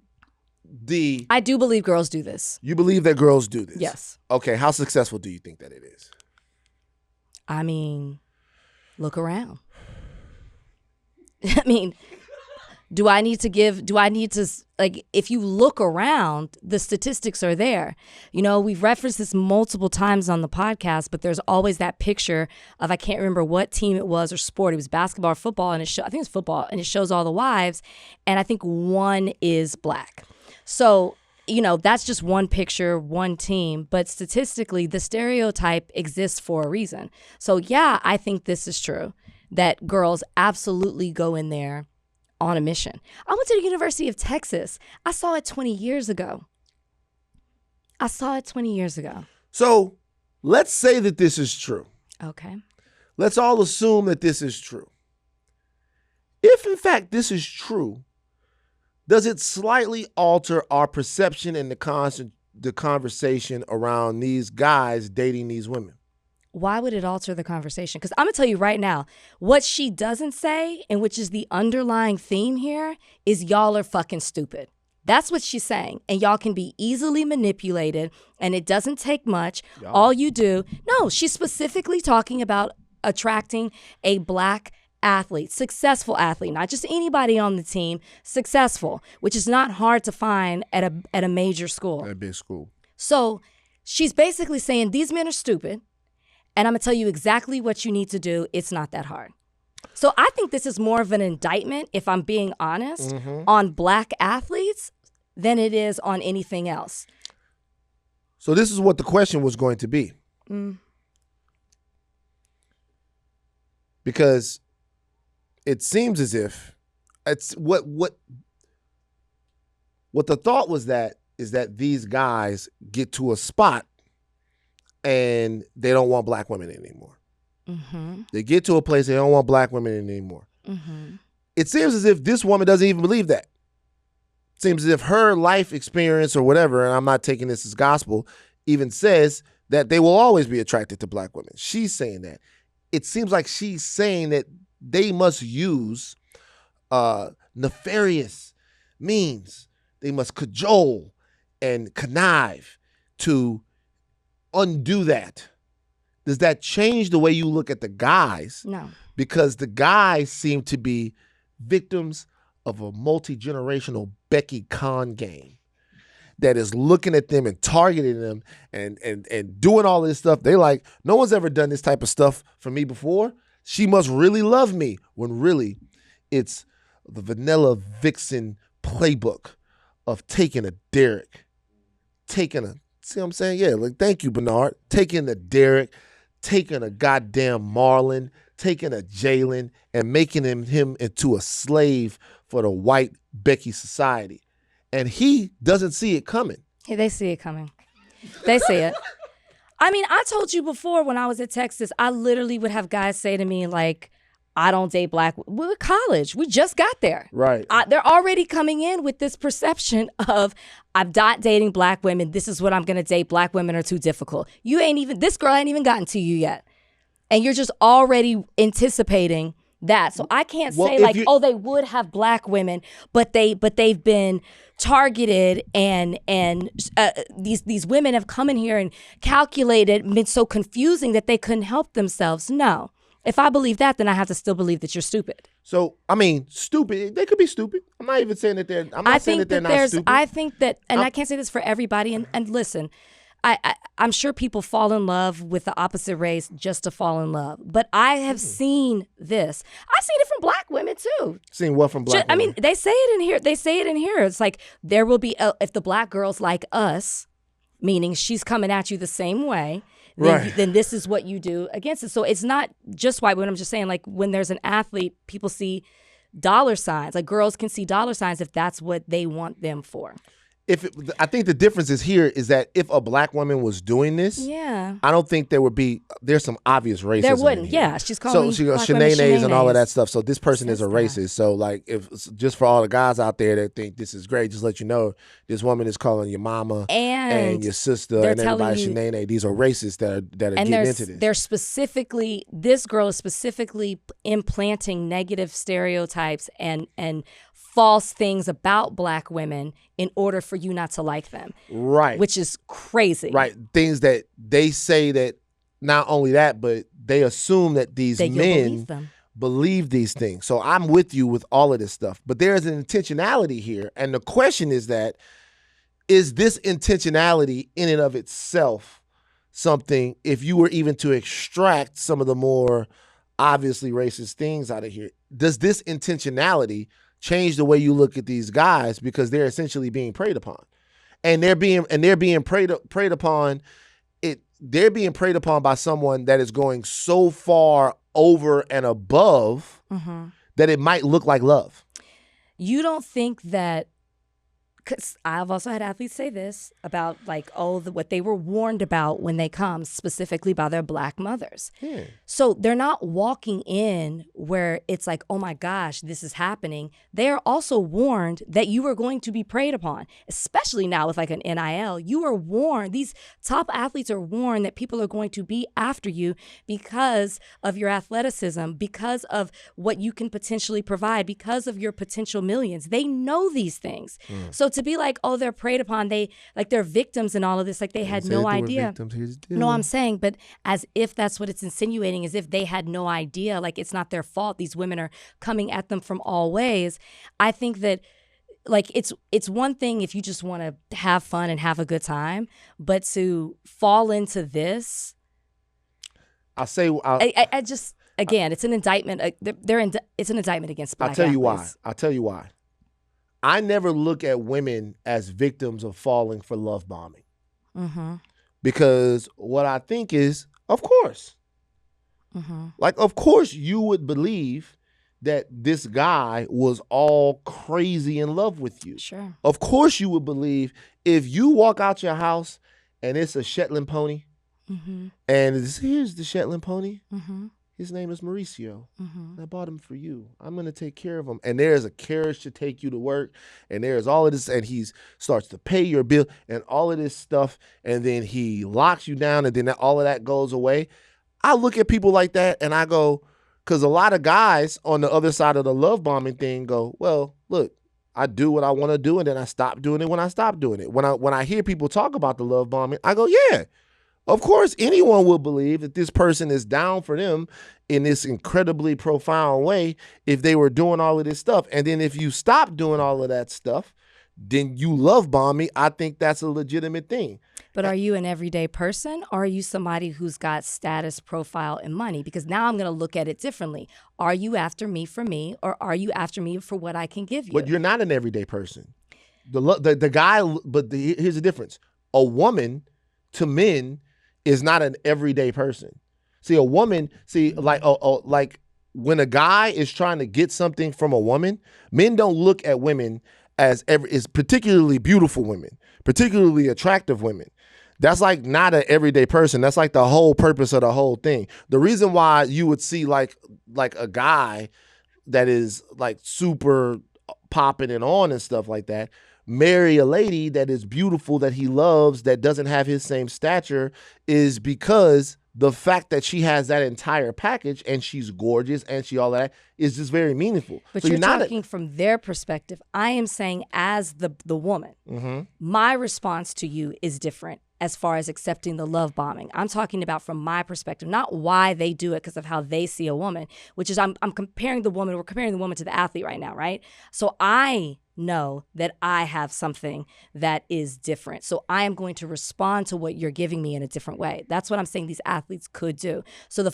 I do believe girls do this. You believe that girls do this? Yes. Okay, how successful do you think that it is? I mean, look around. I mean, if you look around, the statistics are there. You know, we've referenced this multiple times on the podcast, but there's always that picture of, I can't remember what team it was or sport. It was basketball or football, and I think it's football, and it shows all the wives, and I think one is black. So, you know, that's just one picture, one team, but statistically, the stereotype exists for a reason. So, yeah, I think this is true, that girls absolutely go in there on a mission. I went to the University of Texas. I saw it 20 years ago. So let's say that this is true. Okay. Let's all assume that this is true. If, in fact, this is true, does it slightly alter our perception and the conversation around these guys dating these women? Why would it alter the conversation? Because I'm going to tell you right now, what she doesn't say, and which is the underlying theme here, is y'all are fucking stupid. That's what she's saying. And y'all can be easily manipulated, and it doesn't take much. Y'all. All you do. No, she's specifically talking about attracting a black athlete, successful athlete, not just anybody on the team, successful, which is not hard to find at a major school. At a big school. So she's basically saying these men are stupid. And I'm going to tell you exactly what you need to do. It's not that hard. So I think this is more of an indictment, if I'm being honest, on black athletes than it is on anything else. So this is what the question was going to be. Because it seems as if it's what the thought was is that these guys get to a spot and they don't want black women anymore. They get to a place they don't want black women anymore. It seems as if this woman doesn't even believe that. It seems as if her life experience or whatever, and I'm not taking this as gospel, even says that they will always be attracted to black women. She's saying that. It seems like she's saying that they must use nefarious means. They must cajole and connive to undo that. Does that change the way you look at the guys? No. Because the guys seem to be victims of a multi-generational Becky Khan game that is looking at them and targeting them and doing all this stuff. They like, no one's ever done this type of stuff for me before. She must really love me, when really it's the vanilla vixen playbook of taking a Derek, taking a, see what I'm saying? Yeah, like, thank you, Bernard. Taking a Derek, taking a goddamn Marlon, taking a Jalen, and making him into a slave for the white Becky society. And he doesn't see it coming. Yeah, they see it coming. They see it. I mean, I told you before when I was at Texas, I literally would have guys say to me, like, I don't date black. We're at college. We just got there. Right. They're already coming in with this perception of, I'm not dating black women. This is what I'm going to date. Black women are too difficult. This girl ain't even gotten to you yet. And you're just already anticipating that. So I can't say like, they would have black women, but they've been targeted and these women have come in here and calculated, been so confusing that they couldn't help themselves. No. If I believe that, then I have to still believe that you're stupid. So, I mean, stupid. They could be stupid. I'm not even saying that they're. I'm not saying that they're not stupid. I think that, and I can't say this for everybody. And listen, I'm sure people fall in love with the opposite race just to fall in love. But I have seen this. I've seen it from black women too. Seen what from black women? I mean, they say it in here. It's like there will be if the black girl's like us, meaning she's coming at you the same way. Then this is what you do against it. So it's not just white women. I'm just saying, like, when there's an athlete, people see dollar signs. Like, girls can see dollar signs if that's what they want them for. I think the difference is here is that if a black woman was doing this, I don't think there's some obvious racism. There wouldn't, she's calling she goes Shanae and all of that stuff. So this person is a racist. So like, if just for all the guys out there that think this is great, just let you know, this woman is calling your mama and your sister and everybody Shanae. These are racists that are getting into this. This girl is specifically implanting negative stereotypes and false things about black women in order for you not to like them. Right. Which is crazy. Right. Things that they say that not only that, but they assume that these men believe these things. So I'm with you with all of this stuff. But there's an intentionality here. And the question is this intentionality in and of itself something, if you were even to extract some of the more obviously racist things out of here, does this intentionality change the way you look at these guys, because they're essentially being preyed upon, and they're being preyed upon. They're being preyed upon by someone that is going so far over and above that it might look like love. You don't think that because I've also had athletes say this about like, what they were warned about when they come, specifically by their Black mothers. So they're not walking in where it's like, oh my gosh, this is happening. They are also warned that you are going to be preyed upon, especially now with like an NIL. You are warned, these top athletes are warned that people are going to be after you because of your athleticism, because of what you can potentially provide, because of your potential millions. They know these things. So to be like, oh, they're preyed upon, they're victims and all of this, like they had no idea. No, I'm saying, but as if that's what it's insinuating, as if they had no idea, like it's not their fault. These women are coming at them from all ways. I think that like it's one thing if you just want to have fun and have a good time, but to fall into this, I just, again, it's an indictment. It's an indictment against Black athletes. I'll tell you why. I never look at women as victims of falling for love bombing. Because what I think is, of course, like, of course you would believe that this guy was all crazy in love with you. Sure. Of course you would believe if you walk out your house and it's a Shetland pony, and here's the Shetland pony. His name is Mauricio. I bought him for you. I'm going to take care of him. And there's a carriage to take you to work. And there's all of this. And he starts to pay your bill and all of this stuff. And then he locks you down. And then all of that goes away. I look at people like that and I go, because a lot of guys on the other side of the love bombing thing go, well, look, I do what I want to do. And then I stop doing it when I stop doing it. When I hear people talk about the love bombing, I go, yeah. Of course, anyone would believe that this person is down for them in this incredibly profound way if they were doing all of this stuff. And then if you stop doing all of that stuff, then you love bomb me. I think that's a legitimate thing. But are you an everyday person, or are you somebody who's got status, profile, and money? Because now I'm going to look at it differently. Are you after me for me, or are you after me for what I can give you? But you're not an everyday person. The guy, but here's the difference. A woman to men is not an everyday person. See, a woman, like when a guy is trying to get something from a woman, men don't look at women as particularly beautiful women, particularly attractive women. That's like not an everyday person. That's like the whole purpose of the whole thing. The reason why you would see like a guy that is like super popping and on and stuff like that marry a lady that is beautiful, that he loves, that doesn't have his same stature, is because the fact that she has that entire package and she's gorgeous and she all that is just very meaningful. But so you're talking from their perspective. I am saying as the woman, my response to you is different as far as accepting the love bombing. I'm talking about from my perspective, not why they do it because of how they see a woman, which is I'm comparing the woman, we're comparing the woman to the athlete right now, right? So I know that I have something that is different. So I am going to respond to what you're giving me in a different way. That's what I'm saying these athletes could do. So the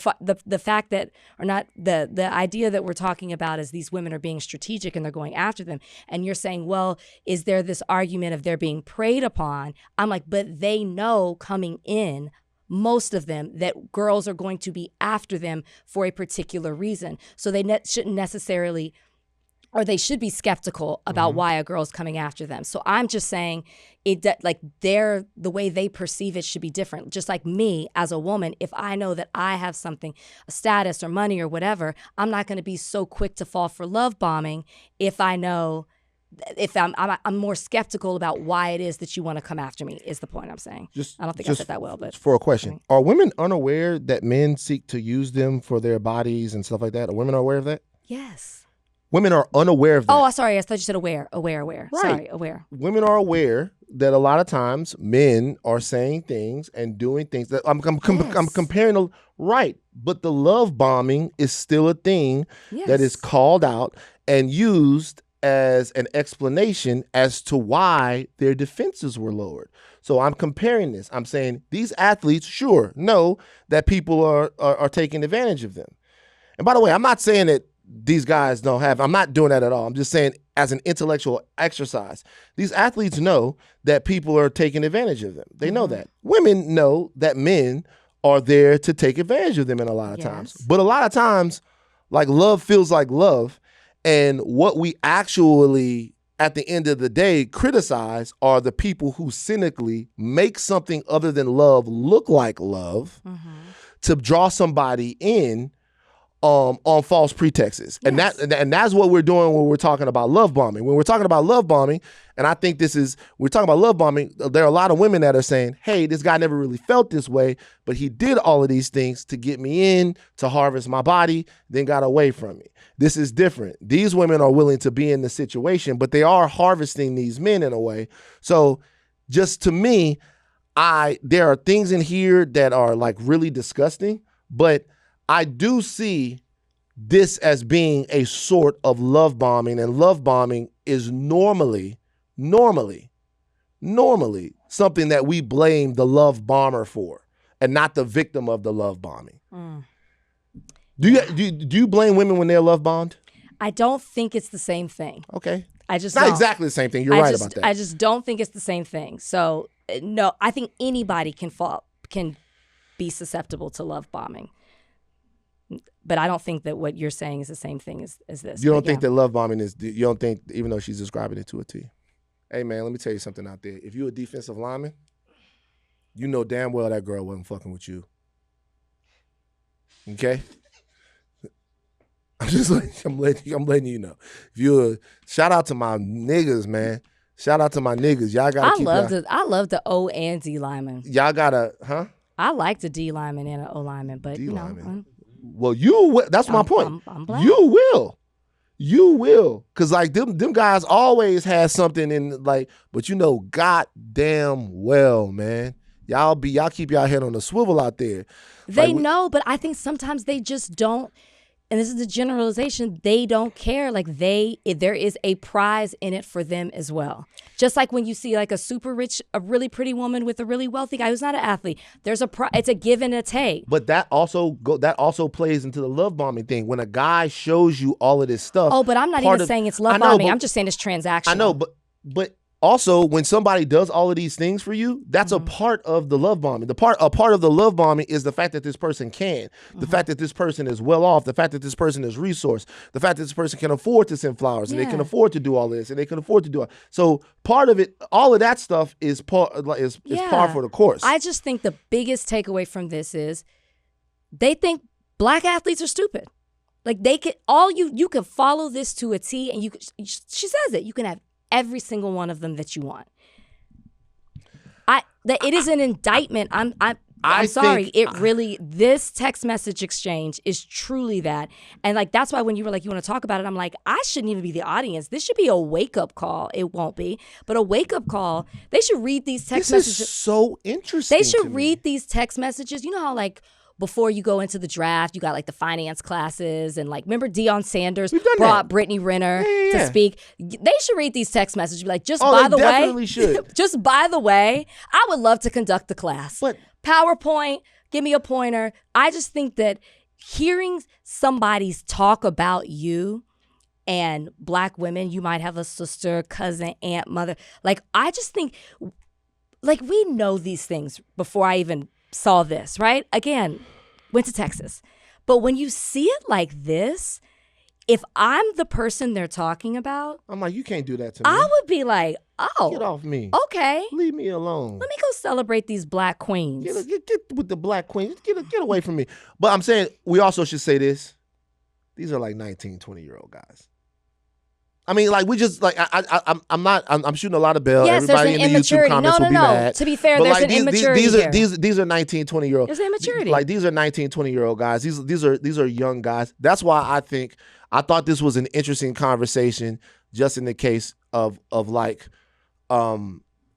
fact that, or not, the idea that we're talking about is these women are being strategic and they're going after them. And you're saying, well, is there this argument of they're being preyed upon? I'm like, but they know coming in, most of them, that girls are going to be after them for a particular reason. So they shouldn't necessarily, or they should be skeptical about why a girl's coming after them. So I'm just saying the way they perceive it should be different. Just like me as a woman, if I know that I have something, a status or money or whatever, I'm not going to be so quick to fall for love bombing if I know, if I'm more skeptical about why it is that you want to come after me, is the point I'm saying. I don't think I said that well, but. For a question, are women unaware that men seek to use them for their bodies and stuff like that? Are women aware of that? Yes. Women are unaware of that. Oh, sorry. I thought you said aware. Right. Sorry, aware. Women are aware that a lot of times men are saying things and doing things that I'm comparing. Right. But the love bombing is still a thing that is called out and used as an explanation as to why their defenses were lowered. So I'm comparing this. I'm saying these athletes, sure, know that people are taking advantage of them. And by the way, I'm not saying that these guys don't have, I'm not doing that at all. I'm just saying as an intellectual exercise, these athletes know that people are taking advantage of them. They know that. Women know that men are there to take advantage of them in a lot of times. But a lot of times, like, love feels like love. And what we actually at the end of the day criticize are the people who cynically make something other than love look like love to draw somebody in on false pretexts. Yes. And that's what we're doing when we're talking about love bombing. When we're talking about love bombing, and I think we're talking about love bombing, there are a lot of women that are saying, hey, this guy never really felt this way, but he did all of these things to get me in, to harvest my body, then got away from me. This is different. These women are willing to be in the situation, but they are harvesting these men in a way. So just to me, there are things in here that are like really disgusting, but I do see this as being a sort of love bombing, and love bombing is normally something that we blame the love bomber for and not the victim of the love bombing. Do you blame women when they're love bombed? I don't think it's the same thing. Okay. It's not exactly the same thing. You're right about that. I just don't think it's the same thing. So no, I think anybody can be susceptible to love bombing. But I don't think that what you're saying is the same thing as this. You don't think that love bombing you don't think, even though she's describing it to a T. Hey, man, let me tell you something out there. If you're a defensive lineman, you know damn well that girl wasn't fucking with you. Okay? I'm letting you know. Shout out to my niggas, man. Shout out to my niggas. Y'all gotta I love the O and D lineman. Y'all gotta, huh? I like the D lineman and an O lineman, but D lineman. Well, that's my point. I'm black. You will. Cause like them guys always had something in like, but you know, goddamn well, man. Y'all keep y'all head on the swivel out there. They know, but I think sometimes they just don't. And this is the generalization, they don't care. Like there is a prize in it for them as well. Just like when you see like a super rich, a really pretty woman with a really wealthy guy who's not an athlete, it's a give and a take. But that also plays into the love bombing thing. When a guy shows you all of this stuff. Oh, but I'm not even saying it's love bombing. I'm just saying it's transactional. I know, but also, when somebody does all of these things for you, that's a part of the love bombing. A part of the love bombing is the fact that this person can, the fact that this person is well off, the fact that this person is resourced, the fact that this person can afford to send flowers, and they can afford to do all this, and they can afford to do it. So part of it, all of that stuff is par for the course. I just think the biggest takeaway from this is they think black athletes are stupid. Like they can you can follow this to a T, and she says it. You can have every single one of them that you want. It is an indictment. I'm sorry. This text message exchange is truly that. And like, that's why when you were like, you want to talk about it, I'm like, I shouldn't even be the audience. This should be a wake-up call. It won't be, but a wake-up call. They should read these text messages. This is so interesting. They should read these text messages. You know how like, before you go into the draft, you got like the finance classes, and like, remember Deion Sanders brought Brittany Renner to speak. They should read these text messages. Be like, by the way, I would love to conduct the class. But PowerPoint, give me a pointer. I just think that hearing somebody's talk about you and black women, you might have a sister, cousin, aunt, mother. Like, I just think, like, we know these things before I even saw this, right? Again, went to Texas. But when you see it like this, if I'm the person they're talking about, I'm like, you can't do that to me. I would be like, oh. Get off me. Okay. Leave me alone. Let me go celebrate these black queens. Get with the black queens. Get away from me. But I'm saying, we also should say this. These are like 19, 20-year-old guys. I mean, like, we just, like, I'm shooting a lot of bail. Yes, everybody in the YouTube comments will be mad. To be fair, there's an immaturity here. These are 19, 20-year-old. There's an immaturity. Like, these are 19, 20-year-old guys. These are young guys. That's why I thought this was an interesting conversation, just in the case of like,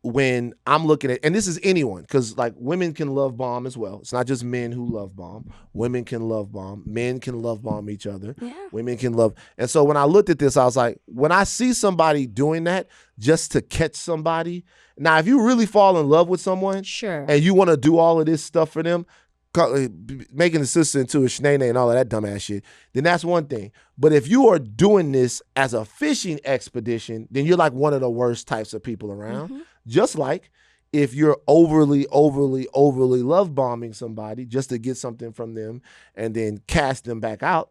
when I'm looking at, and this is anyone, because like, women can love bomb as well. It's not just men who love bomb. Women can love bomb. Men can love bomb each other. Yeah. Women can love. And so when I looked at this, I was like, when I see somebody doing that just to catch somebody, now if you really fall in love with someone, sure, and you want to do all of this stuff for them, making the sister into a shenane and all of that dumbass shit, then that's one thing. But if you are doing this as a fishing expedition, then you're like one of the worst types of people around. Mm-hmm. Just like if you're overly love bombing somebody just to get something from them and then cast them back out,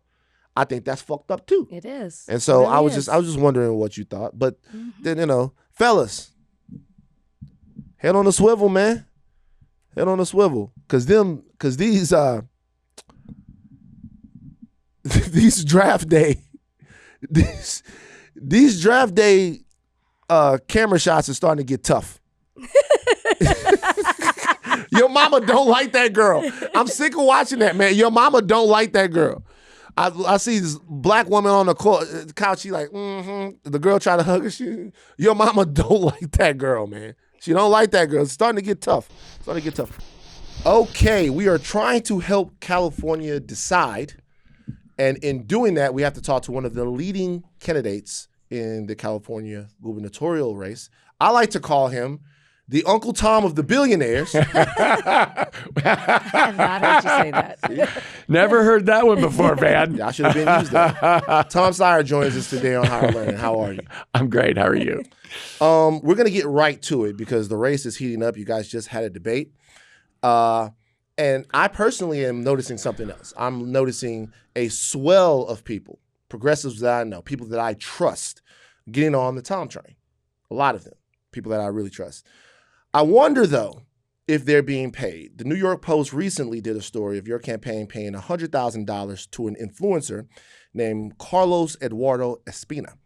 I think that's fucked up too. It is. And so It really I was just wondering what you thought. But then, fellas, head on the swivel, man. Head on the swivel. Cause these these draft day camera shots are starting to get tough. Your mama don't like that girl. I'm sick of watching that, man. Your mama don't like that girl. I see this black woman on the couch. She like, The girl trying to hug her. Your mama don't like that girl, man. She don't like that girl. It's starting to get tough. Okay, we are trying to help California decide. And in doing that, we have to talk to one of the leading candidates in the California gubernatorial race. I like to call him the Uncle Tom of the billionaires. I have not heard you say that. Never heard that one before, man. I should have been used that. Tom Steyer joins us today on Higher Learning. How are you? I'm great. How are you? We're going to get right to it because the race is heating up. You guys just had a debate. And I personally am noticing something else. I'm noticing a swell of people, progressives that I know, people that I trust, getting on the Tom train. A lot of them, people that I really trust. I wonder, though, if they're being paid. The New York Post recently did a story of your campaign paying $100,000 to an influencer named Carlos Eduardo Espina,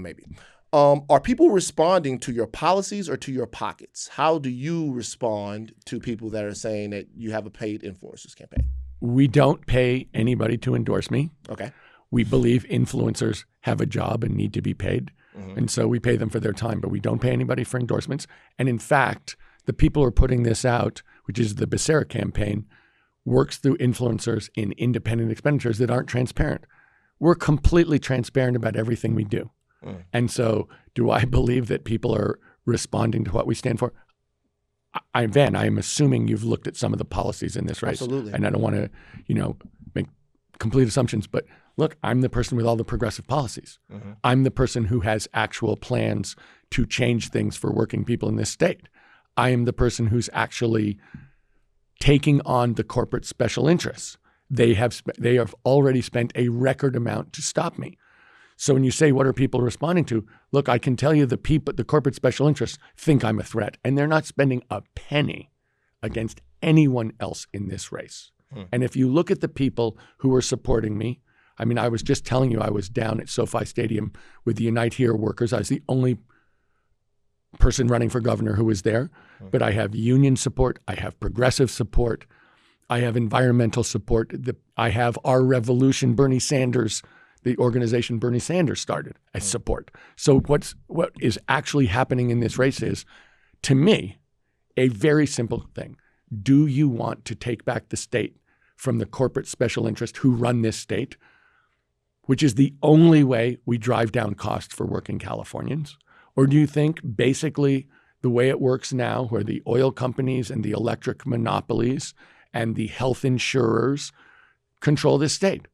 maybe. Are people responding to your policies or to your pockets? How do you respond to people that are saying that you have a paid influencers campaign? We don't pay anybody to endorse me. Okay. We believe influencers have a job and need to be paid. And so we pay them for their time, but we don't pay anybody for endorsements. And in fact, the people who are putting this out, which is the Becerra campaign, works through influencers in independent expenditures that aren't transparent. We're completely transparent about everything we do. And so do I believe that people are responding to what we stand for? I am assuming you've looked at some of the policies in this race. Absolutely. And I don't want to, make complete assumptions, but look, I'm the person with all the progressive policies. I'm the person who has actual plans to change things for working people in this state. I am the person who's actually taking on the corporate special interests. They have already spent a record amount to stop me. So when you say, what are people responding to? Look, I can tell you the corporate special interests think I'm a threat, and they're not spending a penny against anyone else in this race. And if you look at the people who are supporting me, I mean, I was just telling you I was down at SoFi Stadium with the Unite Here workers. I was the only person running for governor who was there, but I have union support. I have progressive support. I have environmental support. I have Our Revolution, Bernie Sanders, the organization Bernie Sanders started, as support. So what is actually happening in this race is, to me, a very simple thing. Do you want to take back the state from the corporate special interest who run this state, which is the only way we drive down costs for working Californians? Or do you think basically the way it works now, where the oil companies and the electric monopolies and the health insurers control this state?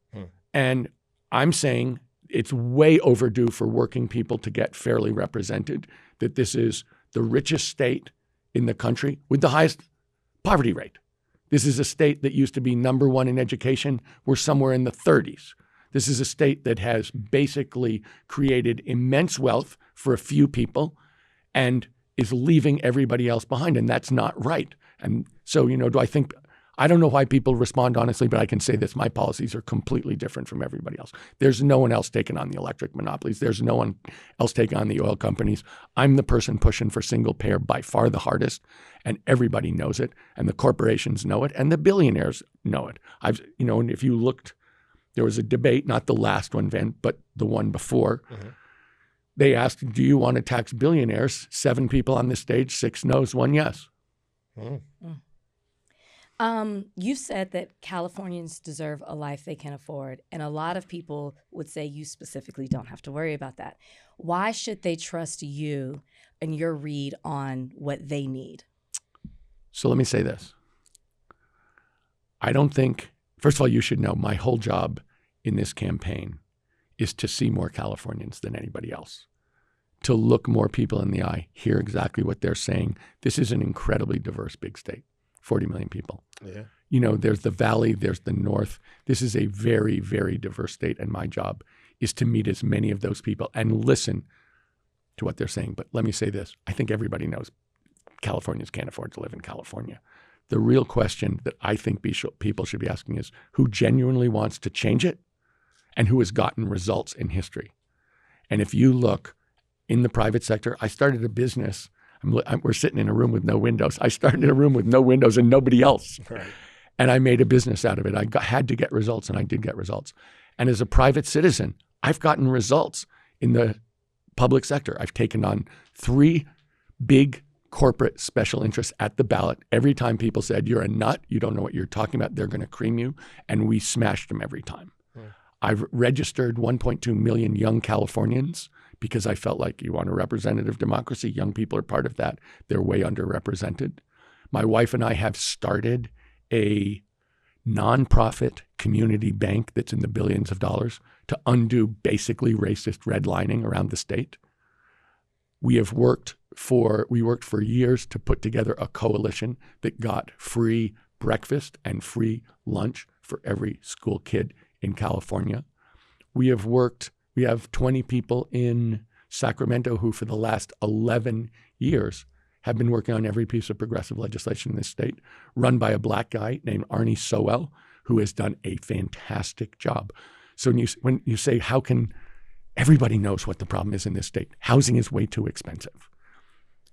And I'm saying it's way overdue for working people to get fairly represented, that this is the richest state in the country with the highest poverty rate. This is a state that used to be number one in education. We're somewhere in the 30s. This is a state that has basically created immense wealth for a few people and is leaving everybody else behind, and that's not right. And so, I don't know why people respond honestly, but I can say this: my policies are completely different from everybody else. There's no one else taking on the electric monopolies. There's no one else taking on the oil companies. I'm the person pushing for single payer by far the hardest, and everybody knows it, and the corporations know it, and the billionaires know it. And if you looked, there was a debate, not the last one, Van, but the one before. They asked, do you want to tax billionaires? 7 people on the stage, 6 no's, 1 yes. You said that Californians deserve a life they can afford, and a lot of people would say you specifically don't have to worry about that. Why should they trust you and your read on what they need? So let me say this. I don't think, first of all, you should know my whole job in this campaign is to see more Californians than anybody else, to look more people in the eye, hear exactly what they're saying. This is an incredibly diverse big state. 40 million people. there's the Valley, there's the North. This is a very, very diverse state, and my job is to meet as many of those people and listen to what they're saying. But let me say this. I think everybody knows Californians can't afford to live in California. The real question that I think people should be asking is who genuinely wants to change it and who has gotten results in history. And if you look in the private sector, I started a business. We're sitting in a room with no windows. I started in a room with no windows and nobody else. Right. And I made a business out of it. I had to get results, and I did get results. And as a private citizen, I've gotten results in the public sector. I've taken on 3 big corporate special interests at the ballot. Every time people said, you're a nut, you don't know what you're talking about, they're going to cream you. And we smashed them every time. I've registered 1.2 million young Californians because I felt like you want a representative democracy. Young people are part of that. They're way underrepresented. My wife and I have started a nonprofit community bank that's in the billions of dollars to undo basically racist redlining around the state. We worked for years to put together a coalition that got free breakfast and free lunch for every school kid in California. We have 20 people in Sacramento who for the last 11 years have been working on every piece of progressive legislation in this state, run by a black guy named Arnie Sowell, who has done a fantastic job. So when you say, how can everybody knows what the problem is in this state? Housing is way too expensive.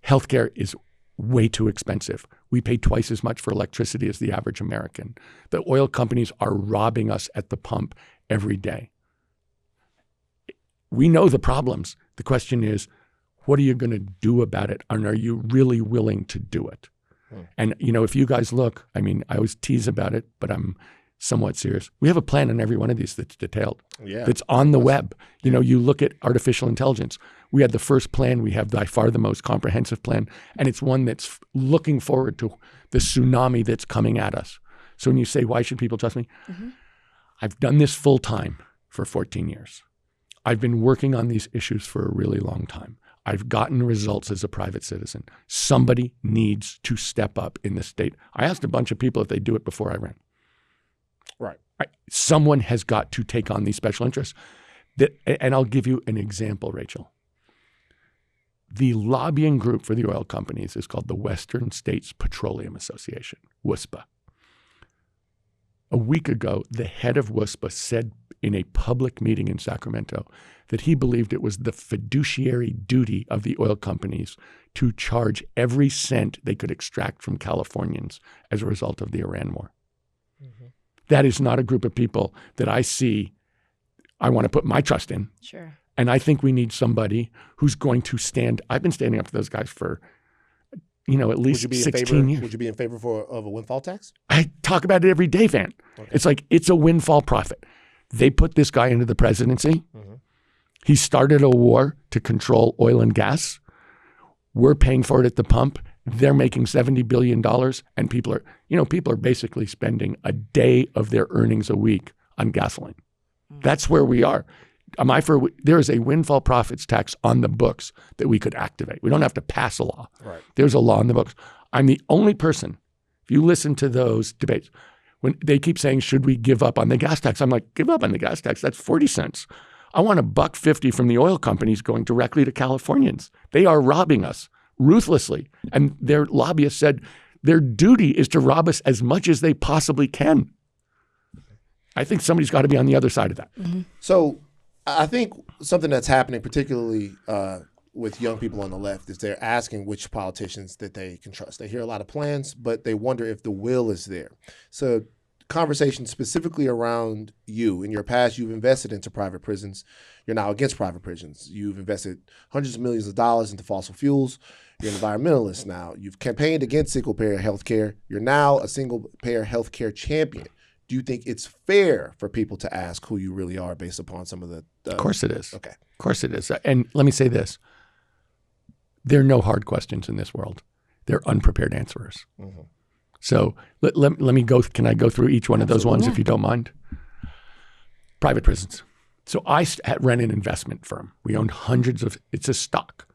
Healthcare is way too expensive. We pay twice as much for electricity as the average American. The oil companies are robbing us at the pump every day. We know the problems. The question is, what are you going to do about it? And are you really willing to do it? And, if you guys look, I always tease about it, but I'm somewhat serious. We have a plan on every one of these that's detailed. Yeah. That's on the web. You look at artificial intelligence. We had the first plan. We have by far the most comprehensive plan. And it's one that's looking forward to the tsunami that's coming at us. So when you say, why should people trust me? Mm-hmm. I've done this full time for 14 years. I've been working on these issues for a really long time. I've gotten results as a private citizen. Somebody needs to step up in the state. I asked a bunch of people if they'd do it before I ran. Right. Someone has got to take on these special interests. And I'll give you an example, Rachel. The lobbying group for the oil companies is called the Western States Petroleum Association, WSPA. A week ago, the head of WSPA said in a public meeting in Sacramento that he believed it was the fiduciary duty of the oil companies to charge every cent they could extract from Californians as a result of the Iran war. Mm-hmm. That is not a group of people that I want to put my trust in. Sure. And I think we need somebody who's going to stand. I've been standing up for those guys for, at least 16 years. Would you be in favor of a windfall tax? I talk about it every day, Van. Okay. It's like, it's a windfall profit. They put this guy into the presidency. Mm-hmm. He started a war to control oil and gas. We're paying for it at the pump. They're making $70 billion, and people are basically spending a day of their earnings a week on gasoline. Mm-hmm. That's where we are. There is a windfall profits tax on the books that we could activate. We don't have to pass a law. Right. There's a law in the books. I'm the only person, if you listen to those debates, when they keep saying, should we give up on the gas tax? I'm like, give up on the gas tax. That's 40 cents. I want $1.50 from the oil companies going directly to Californians. They are robbing us ruthlessly. And their lobbyists said their duty is to rob us as much as they possibly can. I think somebody's got to be on the other side of that. Mm-hmm. So I think something that's happening, particularly with young people on the left, is they're asking which politicians that they can trust. They hear a lot of plans, but they wonder if the will is there. So conversation specifically around you. In your past, you've invested into private prisons. You're now against private prisons. You've invested hundreds of millions of dollars into fossil fuels. You're an environmentalist now. You've campaigned against single-payer health care. You're now a single-payer health care champion. Do you think it's fair for people to ask who you really are based upon some of the... Of course it is. Okay. Of course it is. And let me say this. There are no hard questions in this world. They're unprepared answerers. Mm-hmm. So let me go. Can I go through each one of those ones if you don't mind? Private prisons. So I ran an investment firm. We owned it's a stock.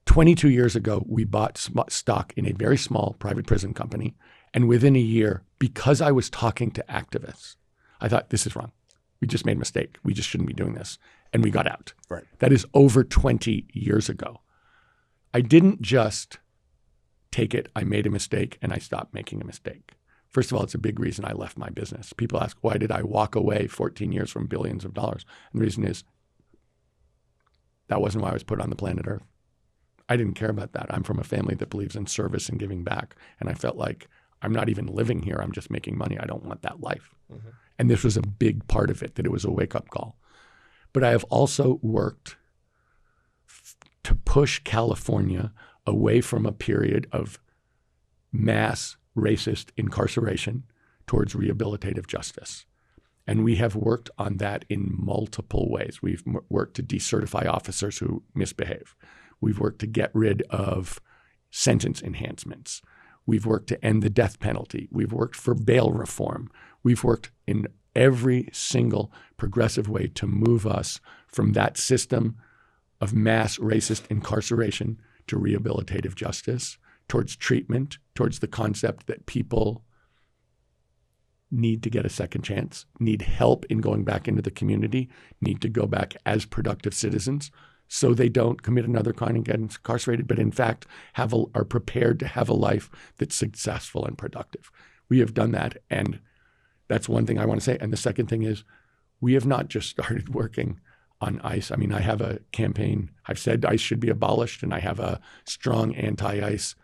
22 years ago, we bought stock in a very small private prison company, And within a year, because I was talking to activists, I thought, this is wrong. We just made a mistake. We just shouldn't be doing this. And we got out. Right. That is over 20 years ago. I didn't just take it, I made a mistake, and I stopped making a mistake. First of all, it's a big reason I left my business. People ask, why did I walk away 14 years from billions of dollars? And the reason is, that wasn't why I was put on the planet Earth. I didn't care about that. I'm from a family that believes in service and giving back. And I felt like I'm not even living here. I'm just making money. I don't want that life. Mm-hmm. And this was a big part of it, that it was a wake-up call. But I have also worked to push California away from a period of mass racist incarceration towards rehabilitative justice. And we have worked on that in multiple ways. We've worked to decertify officers who misbehave. We've worked to get rid of sentence enhancements. We've worked to end the death penalty. We've worked for bail reform. We've worked in every single progressive way to move us from that system of mass racist incarceration to rehabilitative justice, towards treatment, towards the concept that people need to get a second chance, need help in going back into the community, need to go back as productive citizens so they don't commit another crime and get incarcerated, but in fact are prepared to have a life that's successful and productive. We have done that, and that's one thing I want to say. And the second thing is, we have not just started working on ICE. I mean, I have a campaign. I've said ICE should be abolished, and I have a strong anti-ICE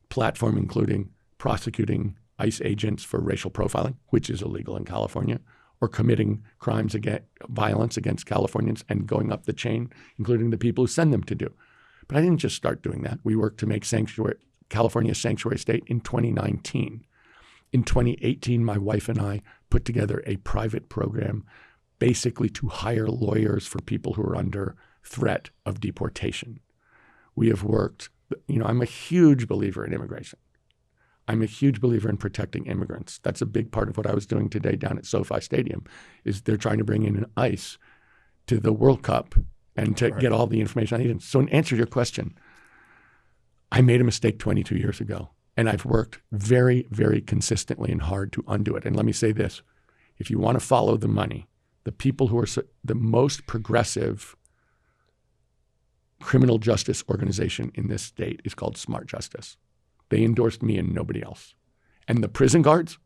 platform, including prosecuting ICE agents for racial profiling, which is illegal in California, or committing crimes against violence against Californians and going up the chain, including the people who send them to do. But I didn't just start doing that. We worked to make California a sanctuary state in 2019. In 2018, my wife and I put together a private program basically to hire lawyers for people who are under threat of deportation. We have worked, I'm a huge believer in immigration. I'm a huge believer in protecting immigrants. That's a big part of what I was doing today down at SoFi Stadium, is they're trying to bring in an ICE to the World Cup and to get all the information I need. So in answer to your question, I made a mistake 22 years ago, and I've worked very, very consistently and hard to undo it. And let me say this, if you want to follow the money, the people who are the most progressive criminal justice organization in this state is called Smart Justice. They endorsed me and nobody else. And the prison guards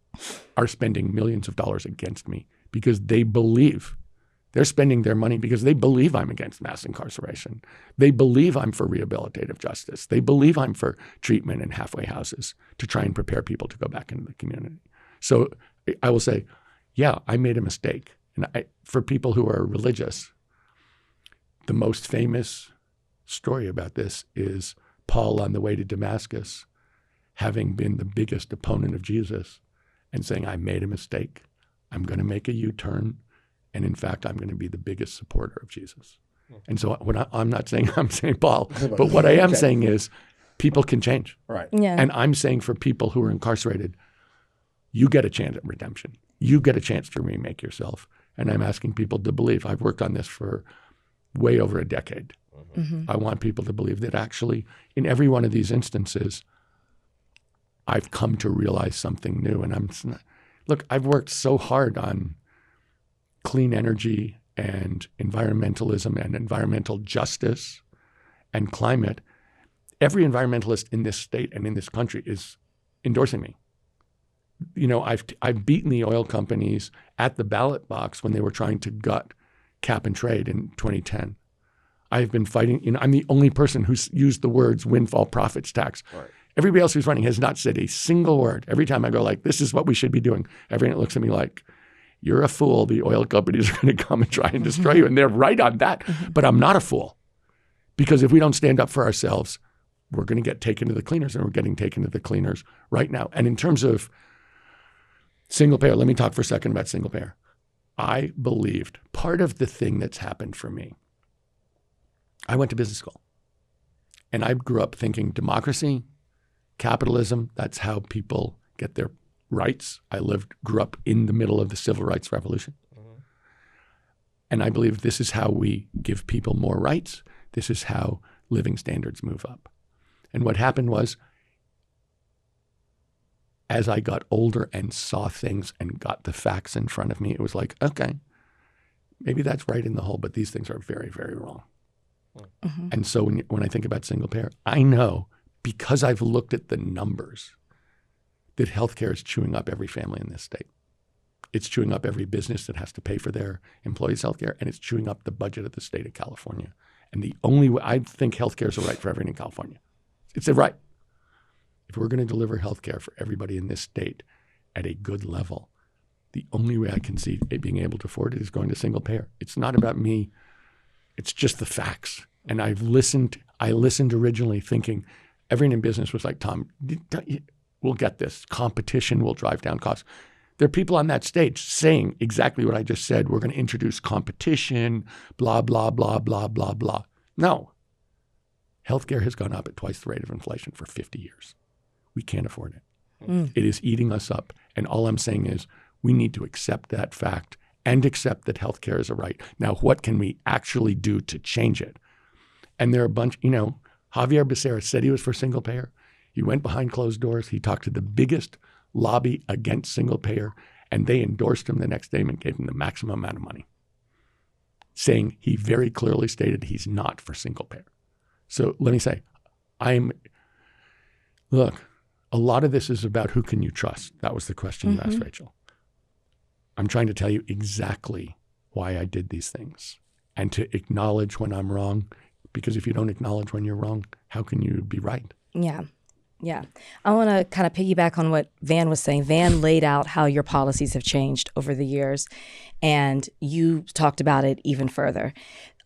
are spending millions of dollars against me because they believe, they're spending their money because they believe I'm against mass incarceration. They believe I'm for rehabilitative justice. They believe I'm for treatment and halfway houses to try and prepare people to go back into the community. So I will say, yeah, I made a mistake. And for people who are religious, the most famous story about this is Paul on the way to Damascus, having been the biggest opponent of Jesus and saying, I made a mistake. I'm going to make a U-turn. And in fact, I'm going to be the biggest supporter of Jesus. And so I'm not saying I'm St. Paul, but what I am saying is people can change. Right. Yeah. And I'm saying for people who are incarcerated, you get a chance at redemption. You get a chance to remake yourself. And I'm asking people to believe. I've worked on this for way over a decade. Mm-hmm. I want people to believe that actually in every one of these instances, I've come to realize something new. And look, I've worked so hard on clean energy and environmentalism and environmental justice and climate. Every environmentalist in this state and in this country is endorsing me. I've beaten the oil companies at the ballot box when they were trying to gut cap and trade in 2010. I've been fighting, I'm the only person who's used the words windfall profits tax. Right. Everybody else who's running has not said a single word. Every time I go like, this is what we should be doing, everyone looks at me like, you're a fool. The oil companies are going to come and try and destroy you. And they're right on that. But I'm not a fool. Because if we don't stand up for ourselves, we're going to get taken to the cleaners, and we're getting taken to the cleaners right now. And in terms of single payer, let me talk for a second about single payer. I believed part of the thing that's happened for me, I went to business school. And I grew up thinking democracy, capitalism, that's how people get their rights. I grew up in the middle of the civil rights revolution. Mm-hmm. And I believe this is how we give people more rights. This is how living standards move up. And what happened was as I got older and saw things and got the facts in front of me, it was like, okay, maybe that's right in the whole, but these things are very, very wrong. Mm-hmm. And so when I think about single payer, I know because I've looked at the numbers that healthcare is chewing up every family in this state. It's chewing up every business that has to pay for their employees' healthcare, and it's chewing up the budget of the state of California. And the only way I think healthcare is a right for everyone in California. It's a right. If we're going to deliver healthcare for everybody in this state at a good level, the only way I can see it being able to afford it is going to single payer. It's not about me. It's just the facts. And I listened originally thinking everyone in business was like, Tom, we'll get this. Competition will drive down costs. There are people on that stage saying exactly what I just said. We're going to introduce competition, blah, blah, blah, blah, blah, blah. No. Healthcare has gone up at twice the rate of inflation for 50 years. We can't afford it. It is eating us up. And all I'm saying is we need to accept that fact and accept that healthcare is a right. Now, what can we actually do to change it? And there are a bunch, Javier Becerra said he was for single payer. He went behind closed doors. He talked to the biggest lobby against single payer, and they endorsed him the next day and gave him the maximum amount of money, saying he very clearly stated he's not for single payer. So let me say, look, a lot of this is about who can you trust. That was the question you asked, Rachel. I'm trying to tell you exactly why I did these things and to acknowledge when I'm wrong, because if you don't acknowledge when you're wrong, how can you be right? Yeah. Yeah. I want to kind of piggyback on what Van was saying. Van laid out how your policies have changed over the years, and you talked about it even further.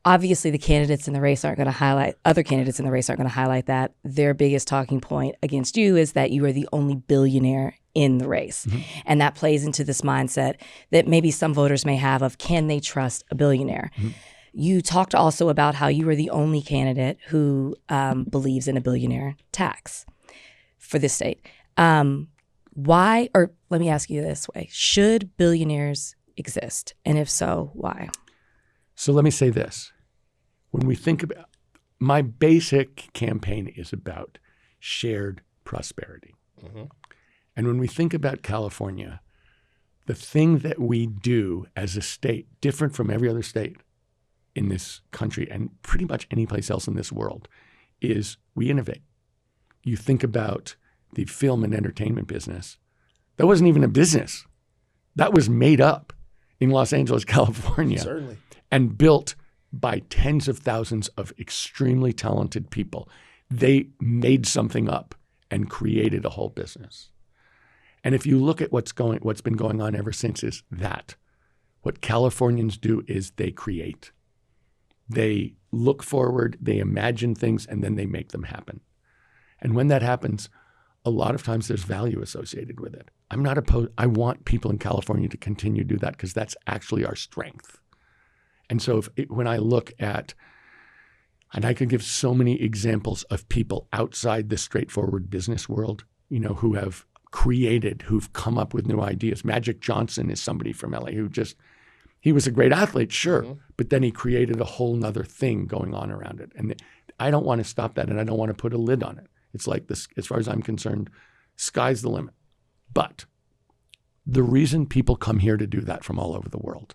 Obviously, other candidates in the race aren't going to highlight that. Their biggest talking point against you is that you are the only billionaire in the race. Mm-hmm. And that plays into this mindset that maybe some voters may have of, can they trust a billionaire? Mm-hmm. You talked also about how you are the only candidate who believes in a billionaire tax for this state. Why, or let me ask you this way, should billionaires exist? And if so, why? So let me say this. When we think about, my basic campaign is about shared prosperity. Mm-hmm. And when we think about California, the thing that we do as a state, different from every other state in this country and pretty much any place else in this world, is we innovate. You think about the film and entertainment business. That wasn't even a business. That was made up in Los Angeles, California. Certainly. And built by tens of thousands of extremely talented people. They made something up and created a whole business. And if you look at what's been going on ever since, is that what Californians do is they create. They look forward, they imagine things, and then they make them happen. And when that happens, a lot of times there's value associated with it. I'm not opposed. I want people in California to continue to do that because that's actually our strength. And so when I look at, and I could give so many examples of people outside the straightforward business world, who have created, who've come up with new ideas. Magic Johnson is somebody from LA who he was a great athlete, sure, but then he created a whole nother thing going on around it. And I don't want to stop that, and I don't want to put a lid on it. It's like this, as far as I'm concerned, sky's the limit. But the reason people come here to do that from all over the world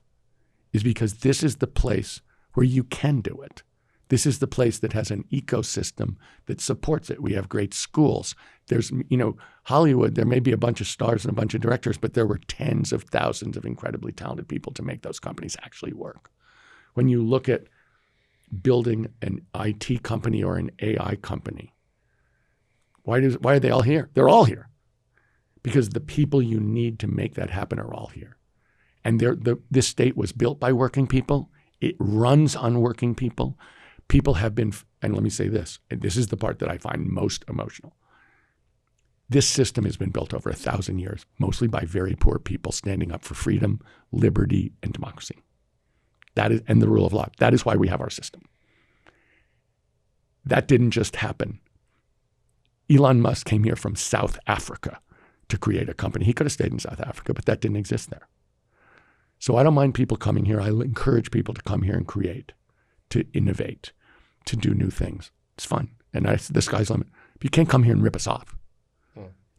is because this is the place where you can do it. This is the place that has an ecosystem that supports it. We have great schools. There's, Hollywood, there may be a bunch of stars and a bunch of directors, but there were tens of thousands of incredibly talented people to make those companies actually work. When you look at building an IT company or an AI company, why are they all here? They're all here because the people you need to make that happen are all here. And this state was built by working people. It runs on working people. People have been, and let me say this, and this is the part that I find most emotional. This system has been built over 1,000 years, mostly by very poor people standing up for freedom, liberty, and democracy. That is, and the rule of law. That is why we have our system. That didn't just happen. Elon Musk came here from South Africa to create a company. He could have stayed in South Africa, but that didn't exist there. So I don't mind people coming here. I encourage people to come here and create, to innovate, to do new things. It's fun. And the sky's the limit. But you can't come here and rip us off.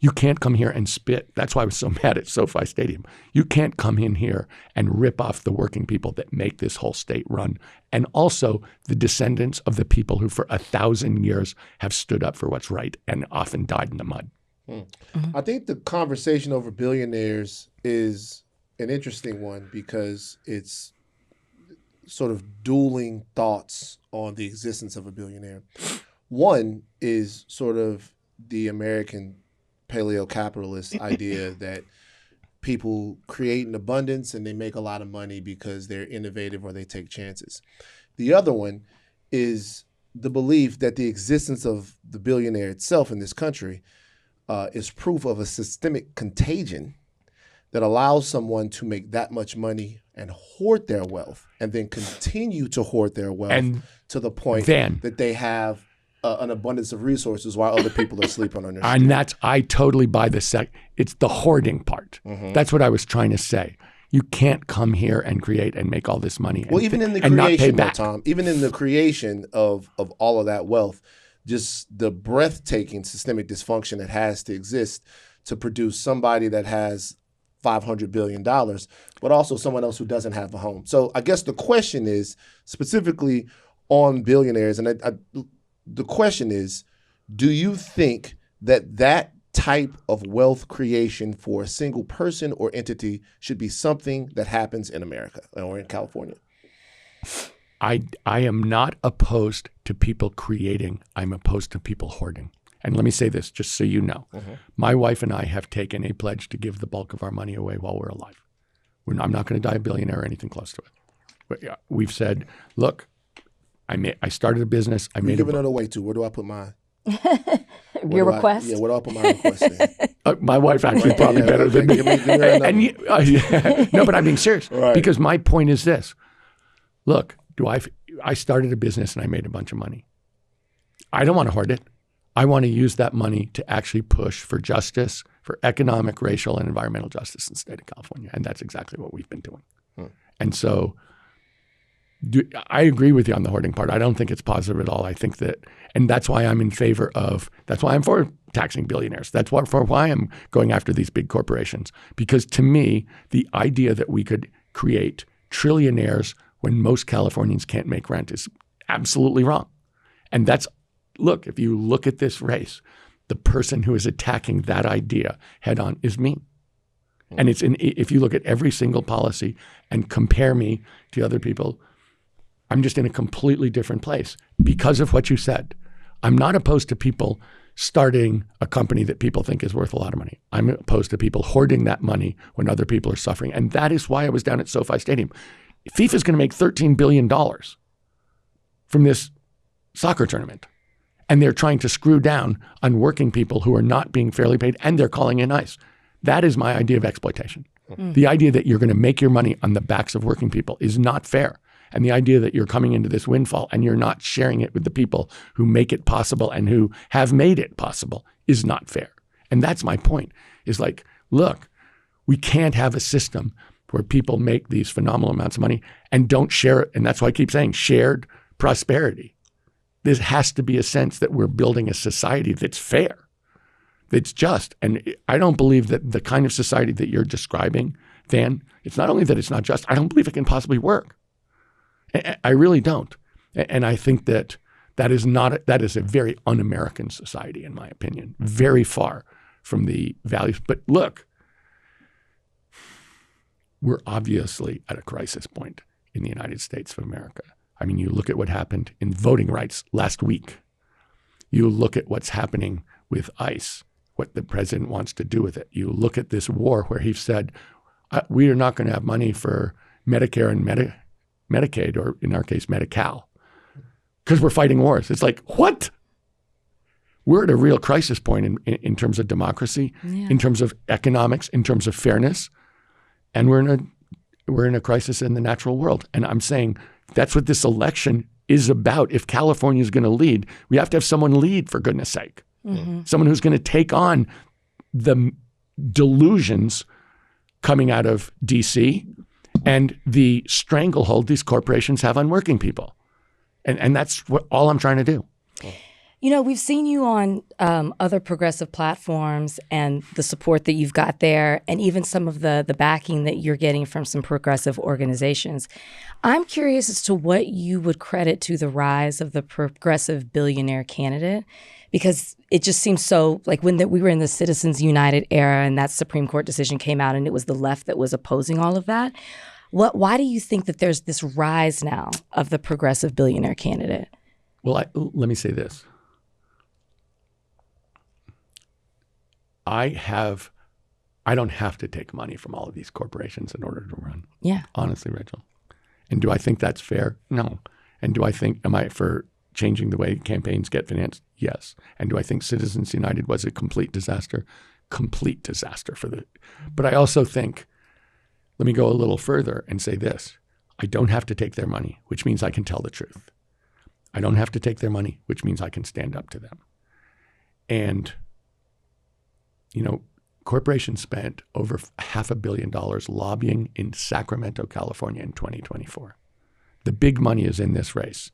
You can't come here and spit. That's why I was so mad at SoFi Stadium. You can't come in here and rip off the working people that make this whole state run, and also the descendants of the people who for 1,000 years have stood up for what's right and often died in the mud. I think the conversation over billionaires is an interesting one because it's sort of dueling thoughts on the existence of a billionaire. One is sort of the American paleo-capitalist idea that people create an abundance and they make a lot of money because they're innovative or they take chances. The other one is the belief that the existence of the billionaire itself in this country is proof of a systemic contagion that allows someone to make that much money and hoard their wealth and then continue to hoard their wealth and to the point that they have an abundance of resources while other people are sleeping on their street. And I totally buy it's the hoarding part. That's what I was trying to say. You can't come here and create and make all this money even in the creation, Tom, even in the creation of all of that wealth, just the breathtaking systemic dysfunction that has to exist to produce somebody that has $500 billion, but also someone else who doesn't have a home. So I guess the question is specifically on billionaires, and the question is, do you think that type of wealth creation for a single person or entity should be something that happens in America or in California? I am not opposed to people creating. I'm opposed to people hoarding. And let me say this, just so you know. My wife and I have taken a pledge to give the bulk of our money away while we're alive. I'm not going to die a billionaire or anything close to it. But yeah, we've said, look, I started a business. I made giving it away to. Where do I put mine? Your request? Where do I put my request in? My wife actually probably better than me. No, but I'm being serious. Right. Because my point is this. Look, I started a business and I made a bunch of money. I don't want to hoard it. I want to use that money to actually push for justice, for economic, racial, and environmental justice in the state of California. And that's exactly what we've been doing. And so I agree with you on the hoarding part. I don't think it's positive at all. I think that, and that's why I'm that's why I'm for taxing billionaires. That's why I'm going after these big corporations. Because to me, the idea that we could create trillionaires when most Californians can't make rent is absolutely wrong. And look, if you look at this race, the person who is attacking that idea head on is me. And if you look at every single policy and compare me to other people, I'm just in a completely different place because of what you said. I'm not opposed to people starting a company that people think is worth a lot of money. I'm opposed to people hoarding that money when other people are suffering. And that is why I was down at SoFi Stadium. FIFA is going to make $13 billion from this soccer tournament. And they're trying to screw down on working people who are not being fairly paid, and they're calling in ICE. That is my idea of exploitation. The idea that you're going to make your money on the backs of working people is not fair. And the idea that you're coming into this windfall and you're not sharing it with the people who make it possible and who have made it possible is not fair. And that's my point, is like, look, we can't have a system where people make these phenomenal amounts of money and don't share it. And that's why I keep saying shared prosperity. There has to be a sense that we're building a society that's fair, that's just. And I don't believe that the kind of society that you're describing, Van, it's not only that it's not just, I don't believe it can possibly work. I really don't. And I think that is a very un-American society, in my opinion, very far from the values. But look, we're obviously at a crisis point in the United States of America. I mean, you look at what happened in voting rights last week. You look at what's happening with ICE, what the president wants to do with it. You look at this war where he said, we are not going to have money for Medicare and Medicaid, or in our case, Medi-Cal, because we're fighting wars. It's like, what? We're at a real crisis point in terms of democracy, in terms of economics, in terms of fairness, and we're in a crisis in the natural world. And I'm saying that's what this election is about. If California is going to lead, we have to have someone lead, for goodness sake. Someone who's going to take on the delusions coming out of D.C., and the stranglehold these corporations have on working people. And that's all I'm trying to do. We've seen you on other progressive platforms and the support that you've got there, and even some of the backing that you're getting from some progressive organizations. I'm curious as to what you would credit to the rise of the progressive billionaire candidate, because it just seems so like when we were in the Citizens United era and that Supreme Court decision came out and it was the left that was opposing all of that. Why do you think that there's this rise now of the progressive billionaire candidate? Well, let me say this. I don't have to take money from all of these corporations in order to run. Yeah. Honestly, Rachel. And do I think that's fair? No. And am I for changing the way campaigns get financed? Yes. And do I think Citizens United was a complete disaster? Complete disaster but I also think, let me go a little further and say this. I don't have to take their money, which means I can tell the truth. I don't have to take their money, which means I can stand up to them. And corporations spent over $500 million lobbying in Sacramento, California in 2024. The big money is in this race.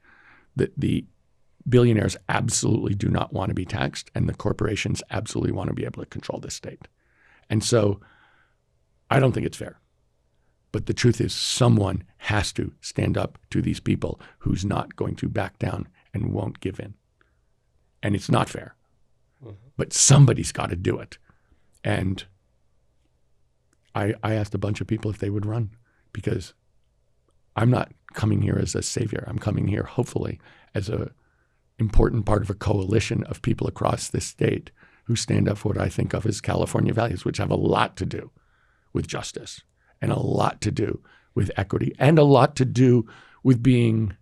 The billionaires absolutely do not want to be taxed, and the corporations absolutely want to be able to control this state. And so I don't think it's fair. But the truth is someone has to stand up to these people who's not going to back down and won't give in. And it's not fair. Mm-hmm. But somebody's got to do it. And I asked a bunch of people if they would run, because I'm not coming here as a savior. I'm coming here, hopefully, as an important part of a coalition of people across this state who stand up for what I think of as California values, which have a lot to do with justice and a lot to do with equity and a lot to do with being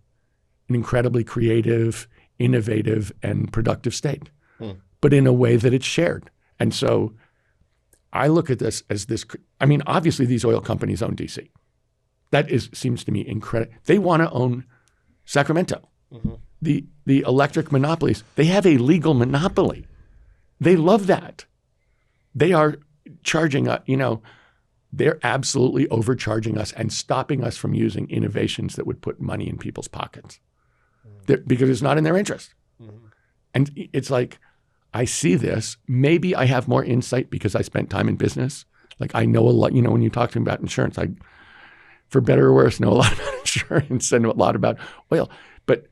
an incredibly creative, innovative, and productive state, but in a way that it's shared. And so I look at this as obviously these oil companies own DC. That seems to me incredible. They want to own Sacramento. Mm-hmm. The electric monopolies, they have a legal monopoly. They love that. They are charging, they're absolutely overcharging us and stopping us from using innovations that would put money in people's pockets because it's not in their interest. Mm-hmm. And it's like, I see this. Maybe I have more insight because I spent time in business. Like I know a lot, when you talk to me about insurance, I, for better or worse, know a lot about insurance and a lot about oil. But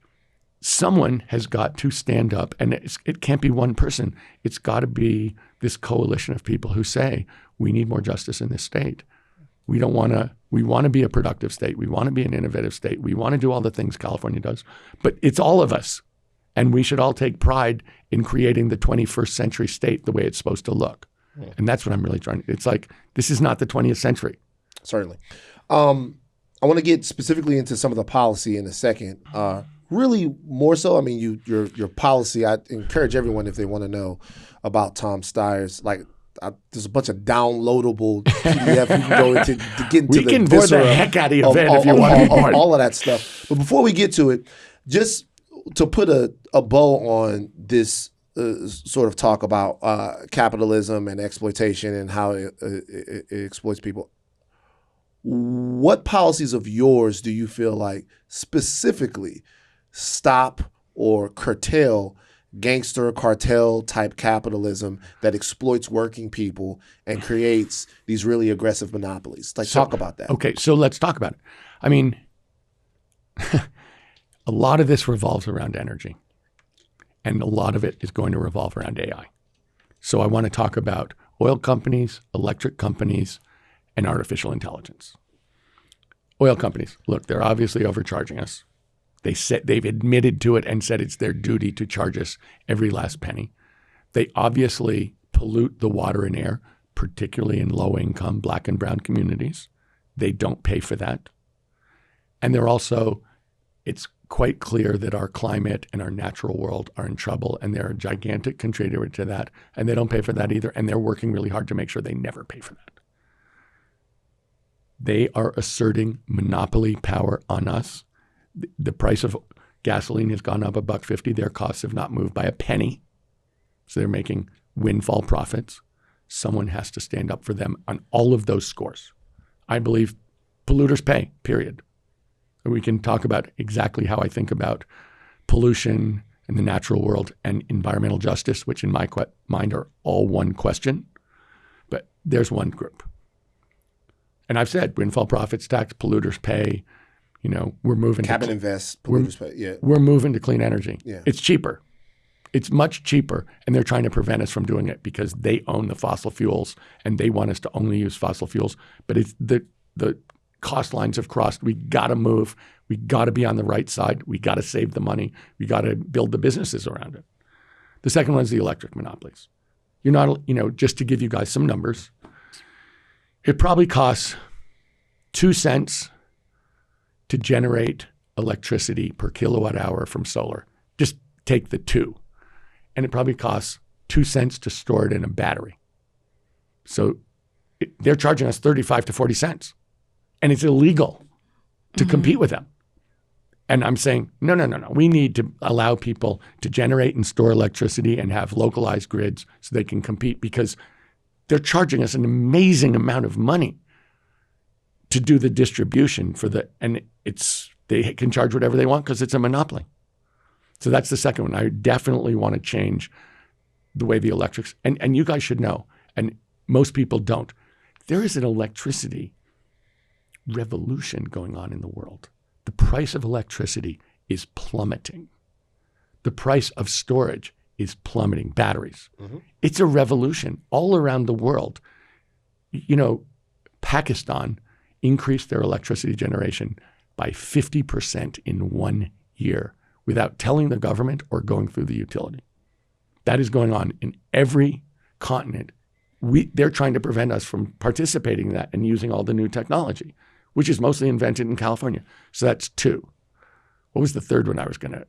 someone has got to stand up, and it can't be one person. It's got to be this coalition of people who say, we need more justice in this state. We want to be a productive state. We want to be an innovative state. We want to do all the things California does. But it's all of us. And we should all take pride in creating the 21st century state the way it's supposed to look. Yeah. And that's what I'm really trying to. It's like, this is not the 20th century. Certainly. I want to get specifically into some of the policy in a second. Really more so, your policy, I encourage everyone if they want to know about Tom Steyer's, there's a bunch of downloadable PDF you can go into to get into we can bore the heck out of your vet if you want all of that stuff. But before we get to it, just to put a bow on this sort of talk about capitalism and exploitation and how it exploits people, what policies of yours do you feel like specifically stop or curtail gangster cartel type capitalism that exploits working people and creates these really aggressive monopolies? Talk about that. Okay, so let's talk about it. A lot of this revolves around energy, and a lot of it is going to revolve around AI. So I want to talk about oil companies, electric companies, and artificial intelligence. Oil companies, look, they're obviously overcharging us. They've admitted to it and said it's their duty to charge us every last penny. They obviously pollute the water and air, particularly in low-income Black and brown communities. They don't pay for that. And they're also, it's quite clear that our climate and our natural world are in trouble, and they're a gigantic contributor to that, and they don't pay for that either, and they're working really hard to make sure they never pay for that. They are asserting monopoly power on us. The price of gasoline has gone up $1.50. Their costs have not moved by a penny. So they're making windfall profits. Someone has to stand up for them on all of those scores. I believe polluters pay, period. We can talk about exactly how I think about pollution and the natural world and environmental justice, which in my mind are all one question. But there's one group. And I've said windfall profits tax, polluters pay, we're moving Cabin invest, polluters pay. Yeah. We're moving to clean energy. Yeah. It's cheaper. It's much cheaper, and they're trying to prevent us from doing it because they own the fossil fuels and they want us to only use fossil fuels. But it's the cost lines have crossed. We got to move. We got to be on the right side. We got to save the money. We got to build the businesses around it. The second one is the electric monopolies. You're not, just to give you guys some numbers, it probably costs 2 cents to generate electricity per kilowatt hour from solar. Just take the 2. And it probably costs 2 cents to store it in a battery. So they're charging us 35 to 40 cents. And it's illegal to compete with them. And I'm saying, no. We need to allow people to generate and store electricity and have localized grids so they can compete, because they're charging us an amazing amount of money to do the distribution and they can charge whatever they want because it's a monopoly. So that's the second one. I definitely want to change the way the electrics, and you guys should know, and most people don't. There is an electricity revolution going on in the world. The price of electricity is plummeting. The price of storage is plummeting. Batteries. Mm-hmm. It's a revolution all around the world. Pakistan increased their electricity generation by 50% in 1 year without telling the government or going through the utility. That is going on in every continent. They're trying to prevent us from participating in that and using all the new technology, which is mostly invented in California. So that's 2. What was the third one I was going to?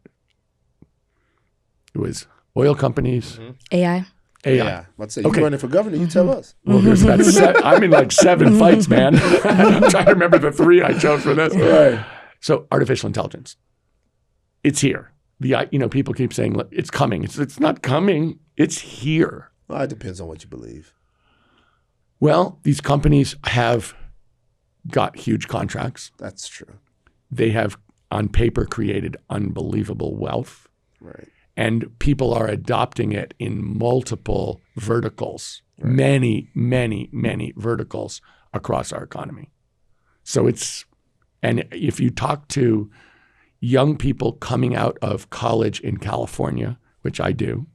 It was oil companies. Mm-hmm. AI. Yeah. Let's say you're running for governor, you tell us. Well, there's about I'm in like 7 fights, man. I'm trying to remember the 3 I chose for this. Right. So artificial intelligence. It's here. People keep saying it's coming. It's not coming. It's here. Well, it depends on what you believe. Well, these companies have got huge contracts. That's true. They have, on paper, created unbelievable wealth. Right. And people are adopting it in multiple verticals, right. many verticals across our economy. So and if you talk to young people coming out of college in California, which I do,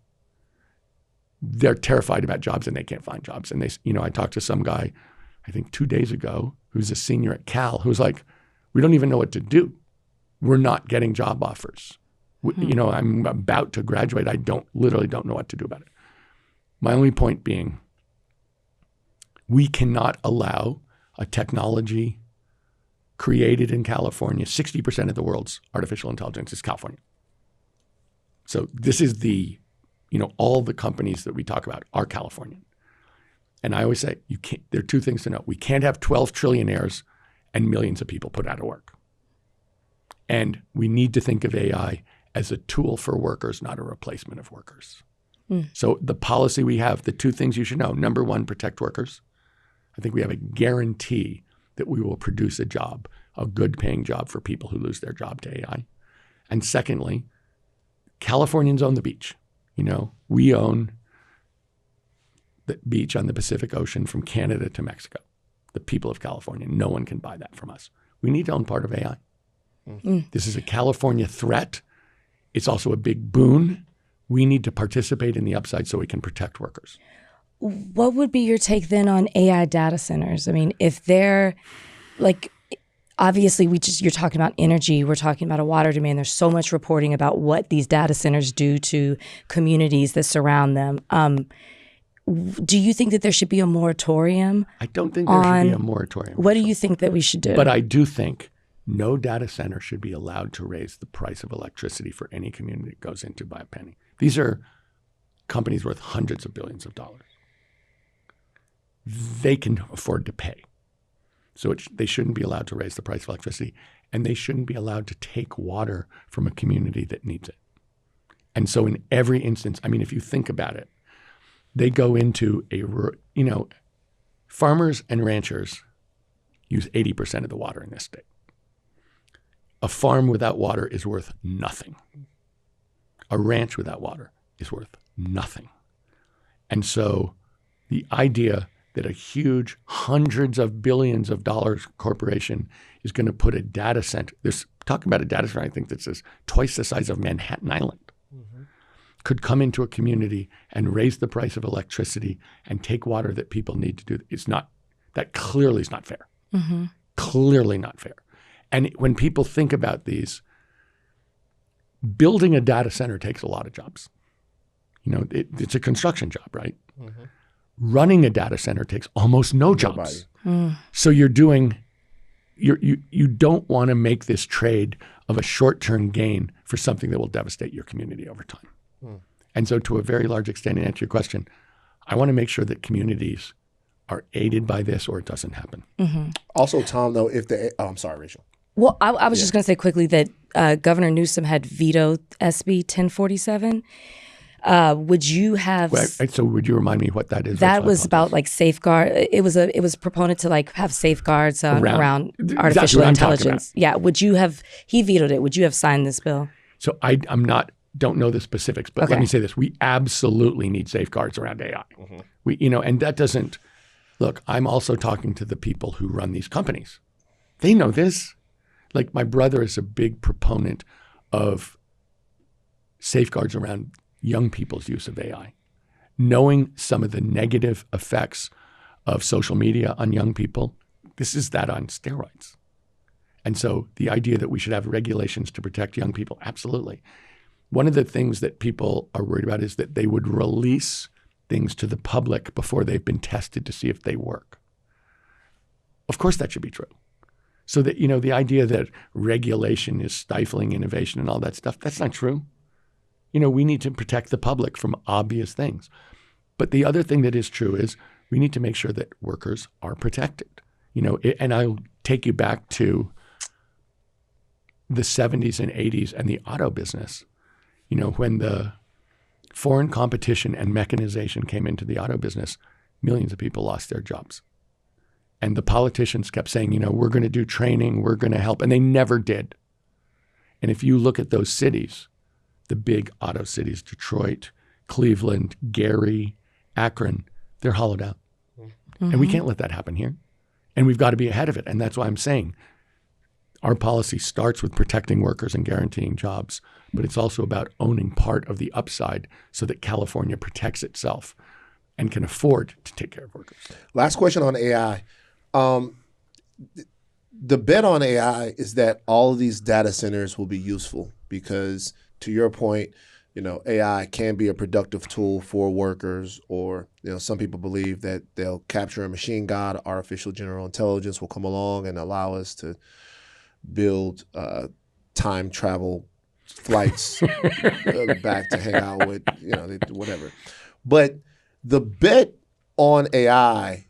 they're terrified about jobs and they can't find jobs. And I talked to some guy, I think 2 days ago, who's a senior at Cal, who's like, we don't even know what to do. We're not getting job offers. I'm about to graduate. I literally don't know what to do about it. My only point being, we cannot allow a technology created in California. 60% of the world's artificial intelligence is California. So this is all the companies that we talk about are Californian. And I always say, there are 2 things to know. We can't have 12 trillionaires and millions of people put out of work. And we need to think of AI as a tool for workers, not a replacement of workers. So the policy we have, the 2 things you should know. Number 1, protect workers. I think we have a guarantee that we will produce a job, a good paying job for people who lose their job to AI. And secondly, Californians own the beach. We own the beach on the Pacific Ocean from Canada to Mexico. The people of California, no one can buy that from us. We need to own part of AI. This is a California threat. It's also a big boon. We need to participate in the upside so we can protect workers. What would be your take then on AI data centers? I mean, if they're obviously you're talking about energy, we're talking about a water demand. There's so much reporting about what these data centers do to communities that surround them. Do you think that there should be a moratorium? I don't think there should be a moratorium. What do you think that we should do? But I do think no data center should be allowed to raise the price of electricity for any community it goes into by a penny. These are companies worth hundreds of billions of dollars. They can afford to pay. So they shouldn't be allowed to raise the price of electricity, and they shouldn't be allowed to take water from a community that needs it. And so in every instance, I mean, if you think about it, they go into farmers and ranchers use 80% of the water in this state. A farm without water is worth nothing. A ranch without water is worth nothing. And so the idea that a huge hundreds of billions of dollars corporation is going to put a data center, there's talking about a data center, I think that's twice the size of Manhattan Island, could come into a community and raise the price of electricity and take water that people need to do. That clearly is not fair. Clearly not fair. And when people think about these, building a data center takes a lot of jobs. It's a construction job, right? Running a data center takes almost no jobs. So you don't want to make this trade of a short-term gain for something that will devastate your community over time. And so to a very large extent, to answer your question, I want to make sure that communities are aided by this or it doesn't happen. Also, Tom, though, I'm sorry, Rachel. Well, I was just going to say quickly that Governor Newsom had vetoed SB 1047. Would you have? So would you remind me what that is? That was about like safeguard. It was proponent to like have safeguards around artificial intelligence. Yeah. Would you have? He vetoed it. Would you have signed this bill? So don't know the specifics, but let me say this: we absolutely need safeguards around AI. And that doesn't. Look, I'm also talking to the people who run these companies. They know this. Like my brother is a big proponent of safeguards around young people's use of AI. Knowing some of the negative effects of social media on young people, this is that on steroids. And so the idea that we should have regulations to protect young people, absolutely. One of the things that people are worried about is that they would release things to the public before they've been tested to see if they work. Of course that should be true. So that, the idea that regulation is stifling innovation and all that stuff, that's not true. We need to protect the public from obvious things. But the other thing that is true is we need to make sure that workers are protected. And I'll take you back to the 70s and 80s and the auto business. When the foreign competition and mechanization came into the auto business, millions of people lost their jobs. And the politicians kept saying, we're going to do training, we're going to help. And they never did. And if you look at those cities, the big auto cities, Detroit, Cleveland, Gary, Akron, they're hollowed out. And we can't let that happen here. And we've got to be ahead of it. And that's why I'm saying our policy starts with protecting workers and guaranteeing jobs, but it's also about owning part of the upside so that California protects itself and can afford to take care of workers. Last question on AI. The bet on AI is that all of these data centers will be useful because, to your point, AI can be a productive tool for workers, or some people believe that they'll capture a machine god, artificial general intelligence will come along and allow us to build time travel flights back to hang out with, whatever. But the bet on AI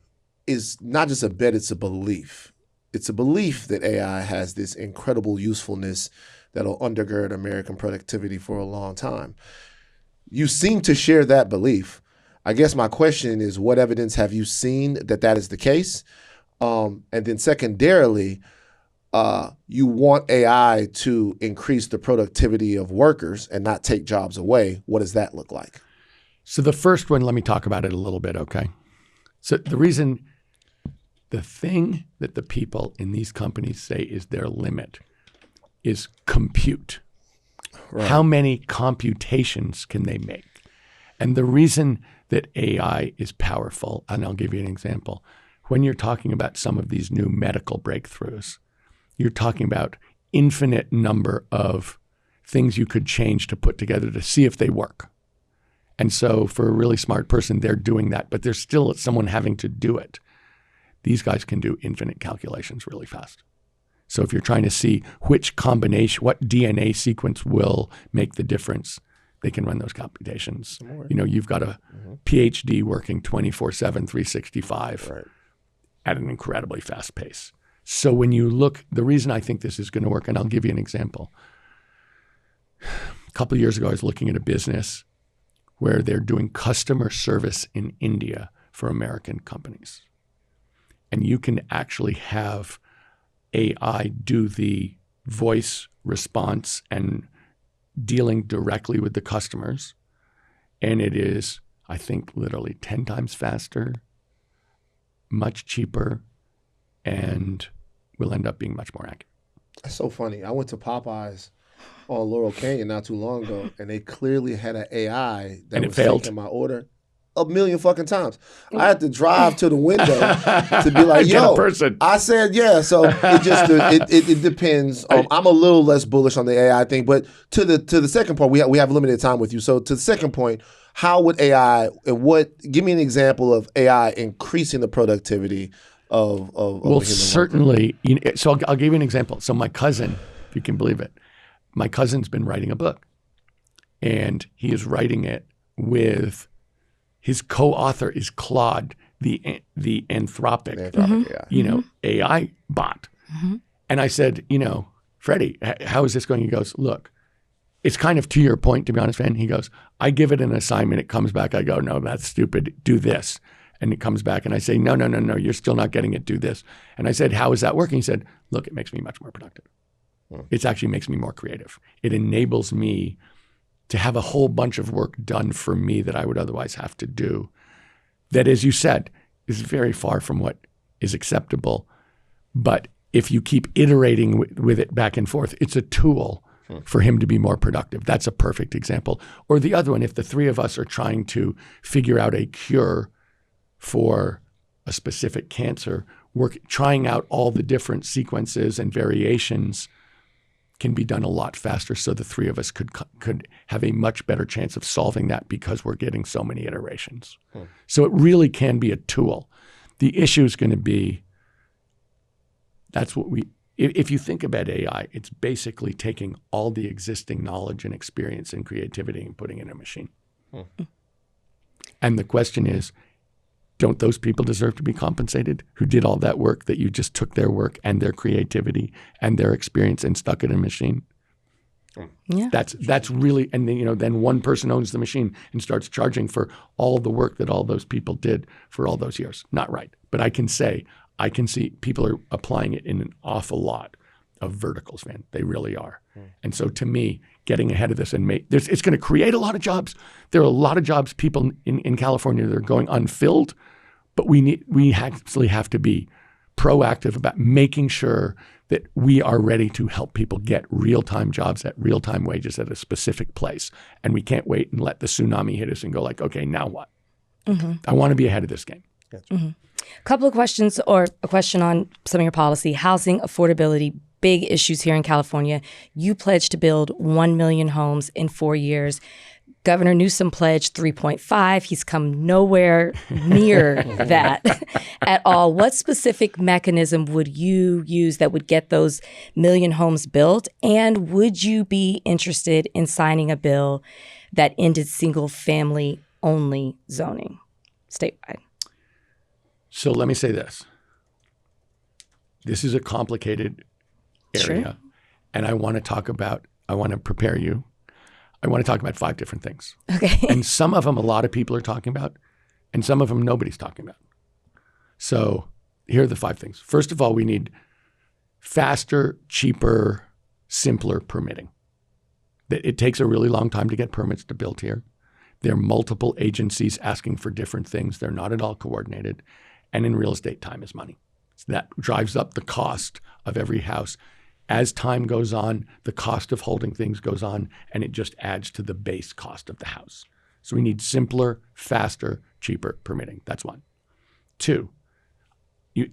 is not just a bet, it's a belief. It's a belief that AI has this incredible usefulness that'll undergird American productivity for a long time. You seem to share that belief. I guess my question is, what evidence have you seen that is the case? And then secondarily, you want AI to increase the productivity of workers and not take jobs away. What does that look like? So the first one, let me talk about it a little bit, okay? So the thing that the people in these companies say is their limit is compute. Right. How many computations can they make? And the reason that AI is powerful, and I'll give you an example. When you're talking about some of these new medical breakthroughs, you're talking about infinite number of things you could change to put together to see if they work. And so for a really smart person, they're doing that, but there's still someone having to do it. These guys can do infinite calculations really fast. So if you're trying to see which combination, what DNA sequence will make the difference, they can run those computations. You've got a PhD working 24/7, 365 at an incredibly fast pace. So when you look, the reason I think this is going to work, and I'll give you an example. A couple of years ago, I was looking at a business where they're doing customer service in India for American companies. And you can actually have AI do the voice response and dealing directly with the customers. And it is, I think, literally 10 times faster, much cheaper, and will end up being much more accurate. That's so funny. I went to Popeyes on Laurel Canyon not too long ago, and they clearly had an AI that was taking my order 1,000,000 fucking times. I had to drive to the window to be like, yo, I said, yeah. So it depends. I'm a little less bullish on the AI thing, but to the second point, we have limited time with you. So to the second point, how would AI give me an example of AI increasing the productivity of well, certainly. So I'll give you an example. So my cousin, if you can believe it, my cousin's been writing a book, and he is writing it with his co-author is Claude, the Anthropic, AI bot. Mm-hmm. And I said, Freddie, how is this going? He goes, look, it's kind of to your point, to be honest, man. He goes, I give it an assignment. It comes back. I go, no, that's stupid. Do this. And it comes back. And I say, no, you're still not getting it. Do this. And I said, how is that working? He said, look, it makes me much more productive. It actually makes me more creative. It enables me to have a whole bunch of work done for me that I would otherwise have to do. That, as you said, is very far from what is acceptable. But if you keep iterating with it back and forth, it's a tool for him to be more productive. That's a perfect example. Or the other one, if the three of us are trying to figure out a cure for a specific cancer, trying out all the different sequences and variations can be done a lot faster, so the three of us could have a much better chance of solving that because we're getting so many iterations. So it really can be a tool. The issue is going to be, if you think about AI, it's basically taking all the existing knowledge and experience and creativity and putting it in a machine. And the question is, don't those people deserve to be compensated who did all that work that you just took their work and their creativity and their experience and stuck it in a machine? Yeah. That's really, and then one person owns the machine and starts charging for all the work that all those people did for all those years. Not right. But I can see people are applying it in an awful lot of verticals, man. They really are. And so to me, getting ahead of this it's going to create a lot of jobs. There are a lot of jobs, people in California that are going unfilled, but we actually have to be proactive about making sure that we are ready to help people get real-time jobs at real-time wages at a specific place. And we can't wait and let the tsunami hit us and go like, okay, now what? Mm-hmm. I want to be ahead of this game. Mm-hmm. A couple of questions, or a question on some of your policy. Housing affordability, big issues here in California. You pledged to build 1 million homes in 4 years. Governor Newsom pledged 3.5. He's come nowhere near that at all. What specific mechanism would you use that would get those million homes built? And would you be interested in signing a bill that ended single-family only zoning statewide? So let me say this. This is a complicated area, and I want to prepare you. I want to talk about 5 different things. Okay. And some of them a lot of people are talking about, and some of them nobody's talking about. So here are the 5 things. First of all, we need faster, cheaper, simpler permitting. It takes a really long time to get permits to build here. There are multiple agencies asking for different things. They're not at all coordinated. And in real estate, time is money. So that drives up the cost of every house. As time goes on, the cost of holding things goes on, and it just adds to the base cost of the house. So we need simpler, faster, cheaper permitting. That's 1. 2,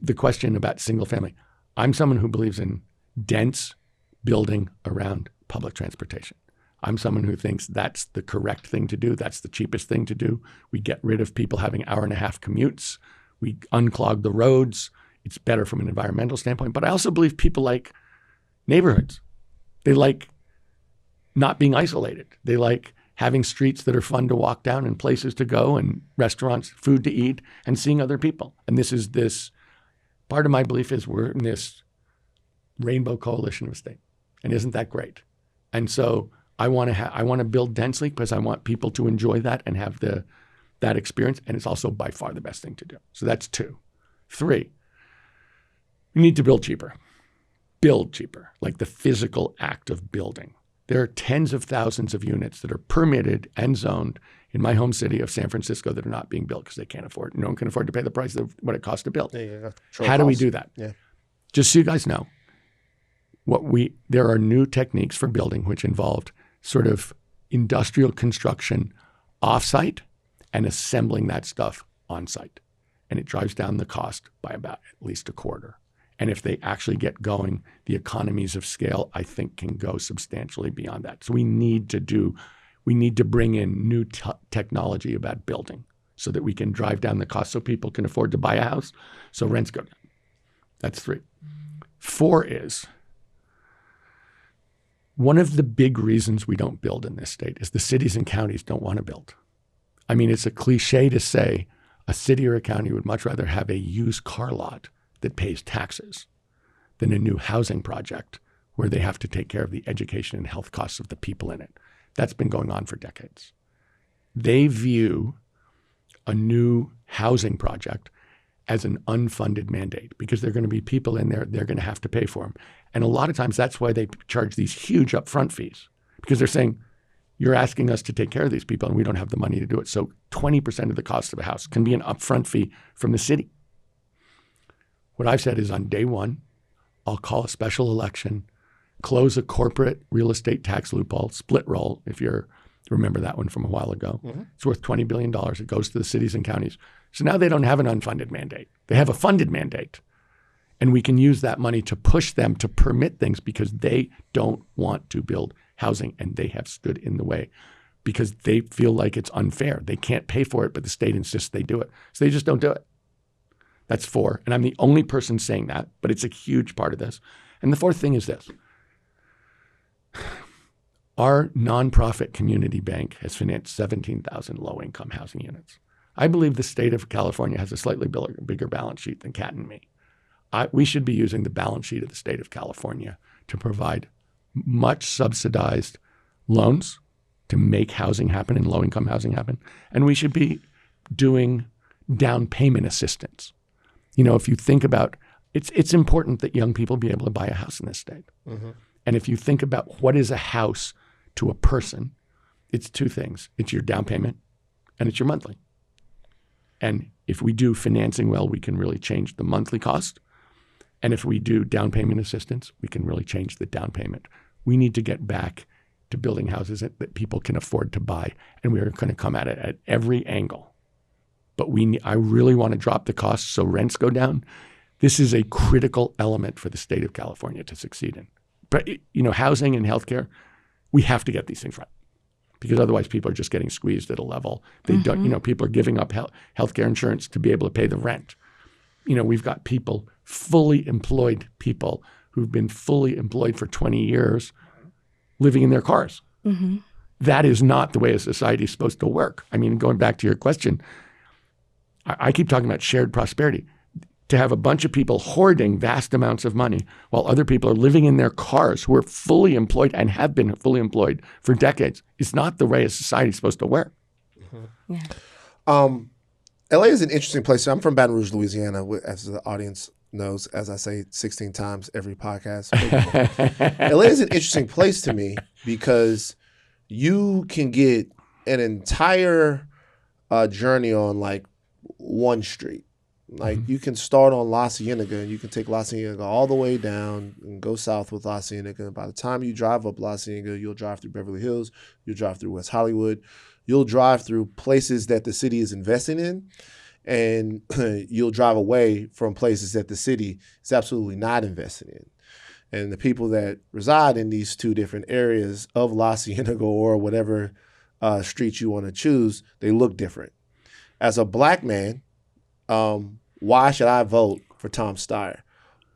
the question about single family. I'm someone who believes in dense building around public transportation. I'm someone who thinks that's the correct thing to do. That's the cheapest thing to do. We get rid of people having hour-and-a-half commutes. We unclog the roads. It's better from an environmental standpoint. But I also believe people like neighborhoods. They like not being isolated. They like having streets that are fun to walk down and places to go and restaurants, food to eat, and seeing other people. And this part of my belief is we're in this rainbow coalition of a state. And isn't that great? And so I want to build densely because I want people to enjoy that and have that experience. And it's also by far the best thing to do. So that's 2. 3, we need to build cheaper. Build cheaper, like the physical act of building. There are tens of thousands of units that are permitted and zoned in my home city of San Francisco that are not being built because they can't afford. No one can afford to pay the price of what it costs to build. How do we do that? Yeah. Just so you guys know, there are new techniques for building which involved sort of industrial construction off-site and assembling that stuff on-site. And it drives down the cost by about at least a quarter. And if they actually get going, the economies of scale, I think, can go substantially beyond that. So we need to bring in new technology about building so that we can drive down the cost so people can afford to buy a house, so rents go down. That's 3. 4 is, one of the big reasons we don't build in this state is the cities and counties don't want to build. I mean, it's a cliche to say a city or a county would much rather have a used car lot that pays taxes than a new housing project where they have to take care of the education and health costs of the people in it. That's been going on for decades. They view a new housing project as an unfunded mandate because there are going to be people in there, they're going to have to pay for them. And a lot of times that's why they charge these huge upfront fees because they're saying, you're asking us to take care of these people and we don't have the money to do it. So 20% of the cost of a house can be an upfront fee from the city. What I've said is on day one, I'll call a special election, close a corporate real estate tax loophole, split roll, if you remember that one from a while ago. Mm-hmm. It's worth $20 billion. It goes to the cities and counties. So now they don't have an unfunded mandate. They have a funded mandate. And we can use that money to push them to permit things because they don't want to build housing and they have stood in the way because they feel like it's unfair. They can't pay for it, but the state insists they do it. So they just don't do it. That's 4. And I'm the only person saying that, but it's a huge part of this. And the 4th thing is this. Our nonprofit community bank has financed 17,000 low-income housing units. I believe the state of California has a slightly bigger balance sheet than Cat and me. We should be using the balance sheet of the state of California to provide much subsidized loans to make housing happen and low-income housing happen. And we should be doing down payment assistance. You know, if you think about it's important that young people be able to buy a house in this state. Mm-hmm. And if you think about what is a house to a person, it's 2 things. It's your down payment and it's your monthly. And if we do financing well, we can really change the monthly cost. And if we do down payment assistance, we can really change the down payment. We need to get back to building houses that people can afford to buy. And we are going to come at it at every angle. But I really want to drop the costs so rents go down. This is a critical element for the state of California to succeed in. But, you know, housing and healthcare, we have to get these things right because otherwise people are just getting squeezed at a level. They don't, you know, people are giving up healthcare insurance to be able to pay the rent. You know, we've got people, fully employed people who've been fully employed for 20 years living in their cars. Mm-hmm. That is not the way a society is supposed to work. I mean, going back to your question, I keep talking about shared prosperity. To have a bunch of people hoarding vast amounts of money while other people are living in their cars who are fully employed and have been fully employed for decades is not the way a society is supposed to work. Mm-hmm. Yeah. LA is an interesting place. I'm from Baton Rouge, Louisiana, as the audience knows, as I say 16 times every podcast. LA is an interesting place to me because you can get an entire journey on like one street. Like you can start on La Cienega and you can take La Cienega all the way down and go south with La Cienega. And by the time you drive up La Cienega, you'll drive through Beverly Hills, you'll drive through West Hollywood, you'll drive through places that the city is investing in, and you'll drive away from places that the city is absolutely not investing in. And the people that reside in these 2 different areas of La Cienega or whatever street you want to choose, they look different. As a black man, why should I vote for Tom Steyer?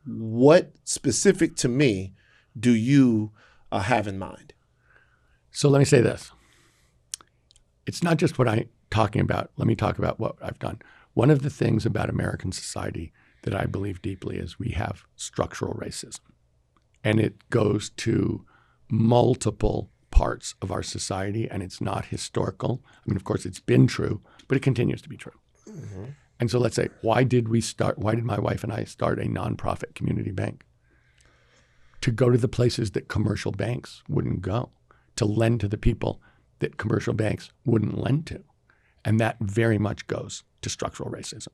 What specific to me do you have in mind? So let me say this. It's not just what I'm talking about. Let me talk about what I've done. One of the things about American society that I believe deeply is we have structural racism. And it goes to multiple parts of our society, and it's not historical. I mean, of course, it's been true, but it continues to be true. Mm-hmm. And so let's say, why did my wife and I start a nonprofit community bank? To go to the places that commercial banks wouldn't go. to lend to the people that commercial banks wouldn't lend to. And that very much goes to structural racism.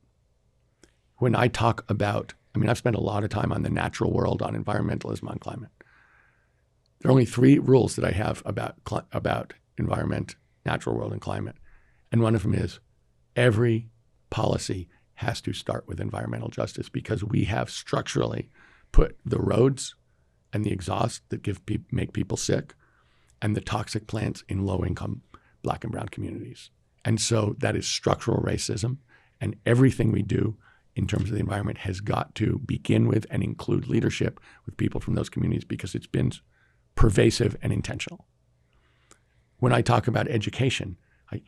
When I talk about, I've spent a lot of time on the natural world, on environmentalism, on climate. There are only 3 rules that I have about environment, natural world, and climate. And one of them is every policy has to start with environmental justice, because we have structurally put the roads and the exhaust that make people sick and the toxic plants in low-income Black and brown communities. And so that is structural racism. And everything we do in terms of the environment has got to begin with and include leadership with people from those communities, because it's been pervasive and intentional. When I talk about education,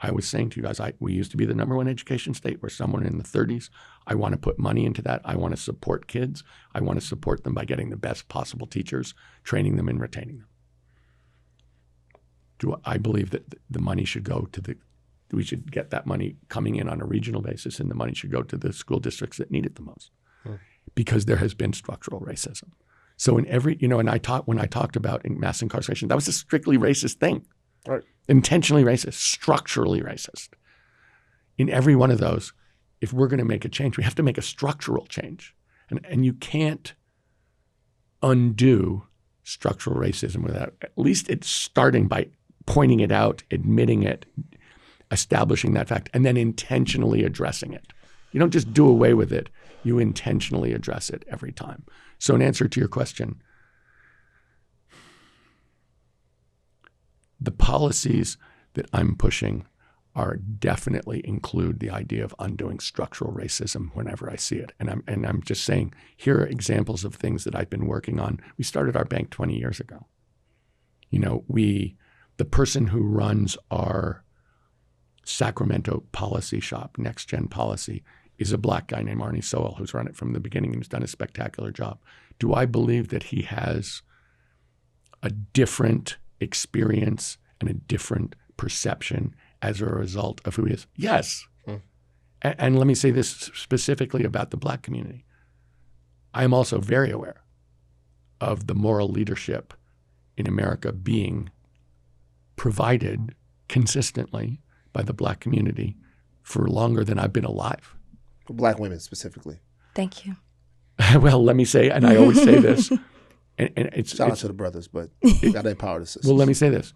I was saying to you guys, we used to be the #1 education state. We're somewhere in the 30s. I want to put money into that. I want to support kids. I want to support them by getting the best possible teachers, training them and retaining them. I believe that the money should go to we should get that money coming in on a regional basis, and the money should go to the school districts that need it the most, because there has been structural racism. So in every, when I talked about mass incarceration, that was a strictly racist thing. Right. Intentionally racist, structurally racist. In every one of those, if we're going to make a change, we have to make a structural change. And you can't undo structural racism without at least it's starting by pointing it out, admitting it, establishing that fact, and then intentionally addressing it. You don't just do away with it. You intentionally address it every time. So in answer to your question, the policies that I'm pushing are definitely include the idea of undoing structural racism whenever I see it. And I'm just saying, here are examples of things that I've been working on. We started our bank 20 years ago. The person who runs our Sacramento policy shop, Next Gen Policy, is a Black guy named Arnie Sowell, who's run it from the beginning and has done a spectacular job. Do I believe that he has a different experience and a different perception as a result of who he is? Yes. And let me say this specifically about the Black community. I am also very aware of the moral leadership in America being provided consistently by the Black community for longer than I've been alive. For Black women specifically. Thank you. Well, let me say, and I always say this, and it's shout out to the brothers, but you got to empower the sisters. Well, let me say this.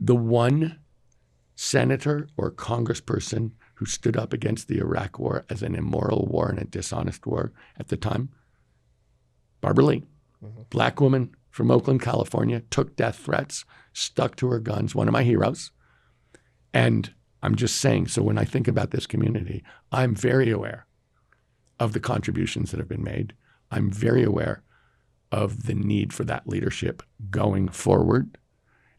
The one senator or congressperson who stood up against the Iraq war as an immoral war and a dishonest war at the time, Barbara Lee, Black woman from Oakland, California, took death threats, stuck to her guns, one of my heroes. And I'm just saying, so when I think about this community, I'm very aware of the contributions that have been made. I'm very aware of the need for that leadership going forward,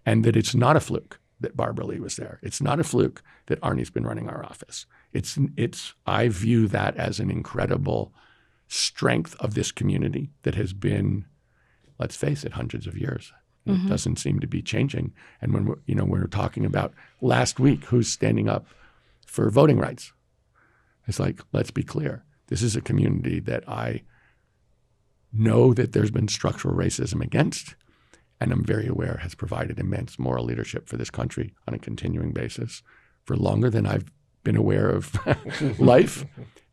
and that it's not a fluke that Barbara Lee was there. It's not a fluke that Arnie's been running our office. I view that as an incredible strength of this community that has been, let's face it, hundreds of years. It doesn't seem to be changing. And when we're talking about last week, who's standing up for voting rights? It's like, let's be clear. This is a community that I know that there's been structural racism against, and I'm very aware has provided immense moral leadership for this country on a continuing basis for longer than I've been aware of life.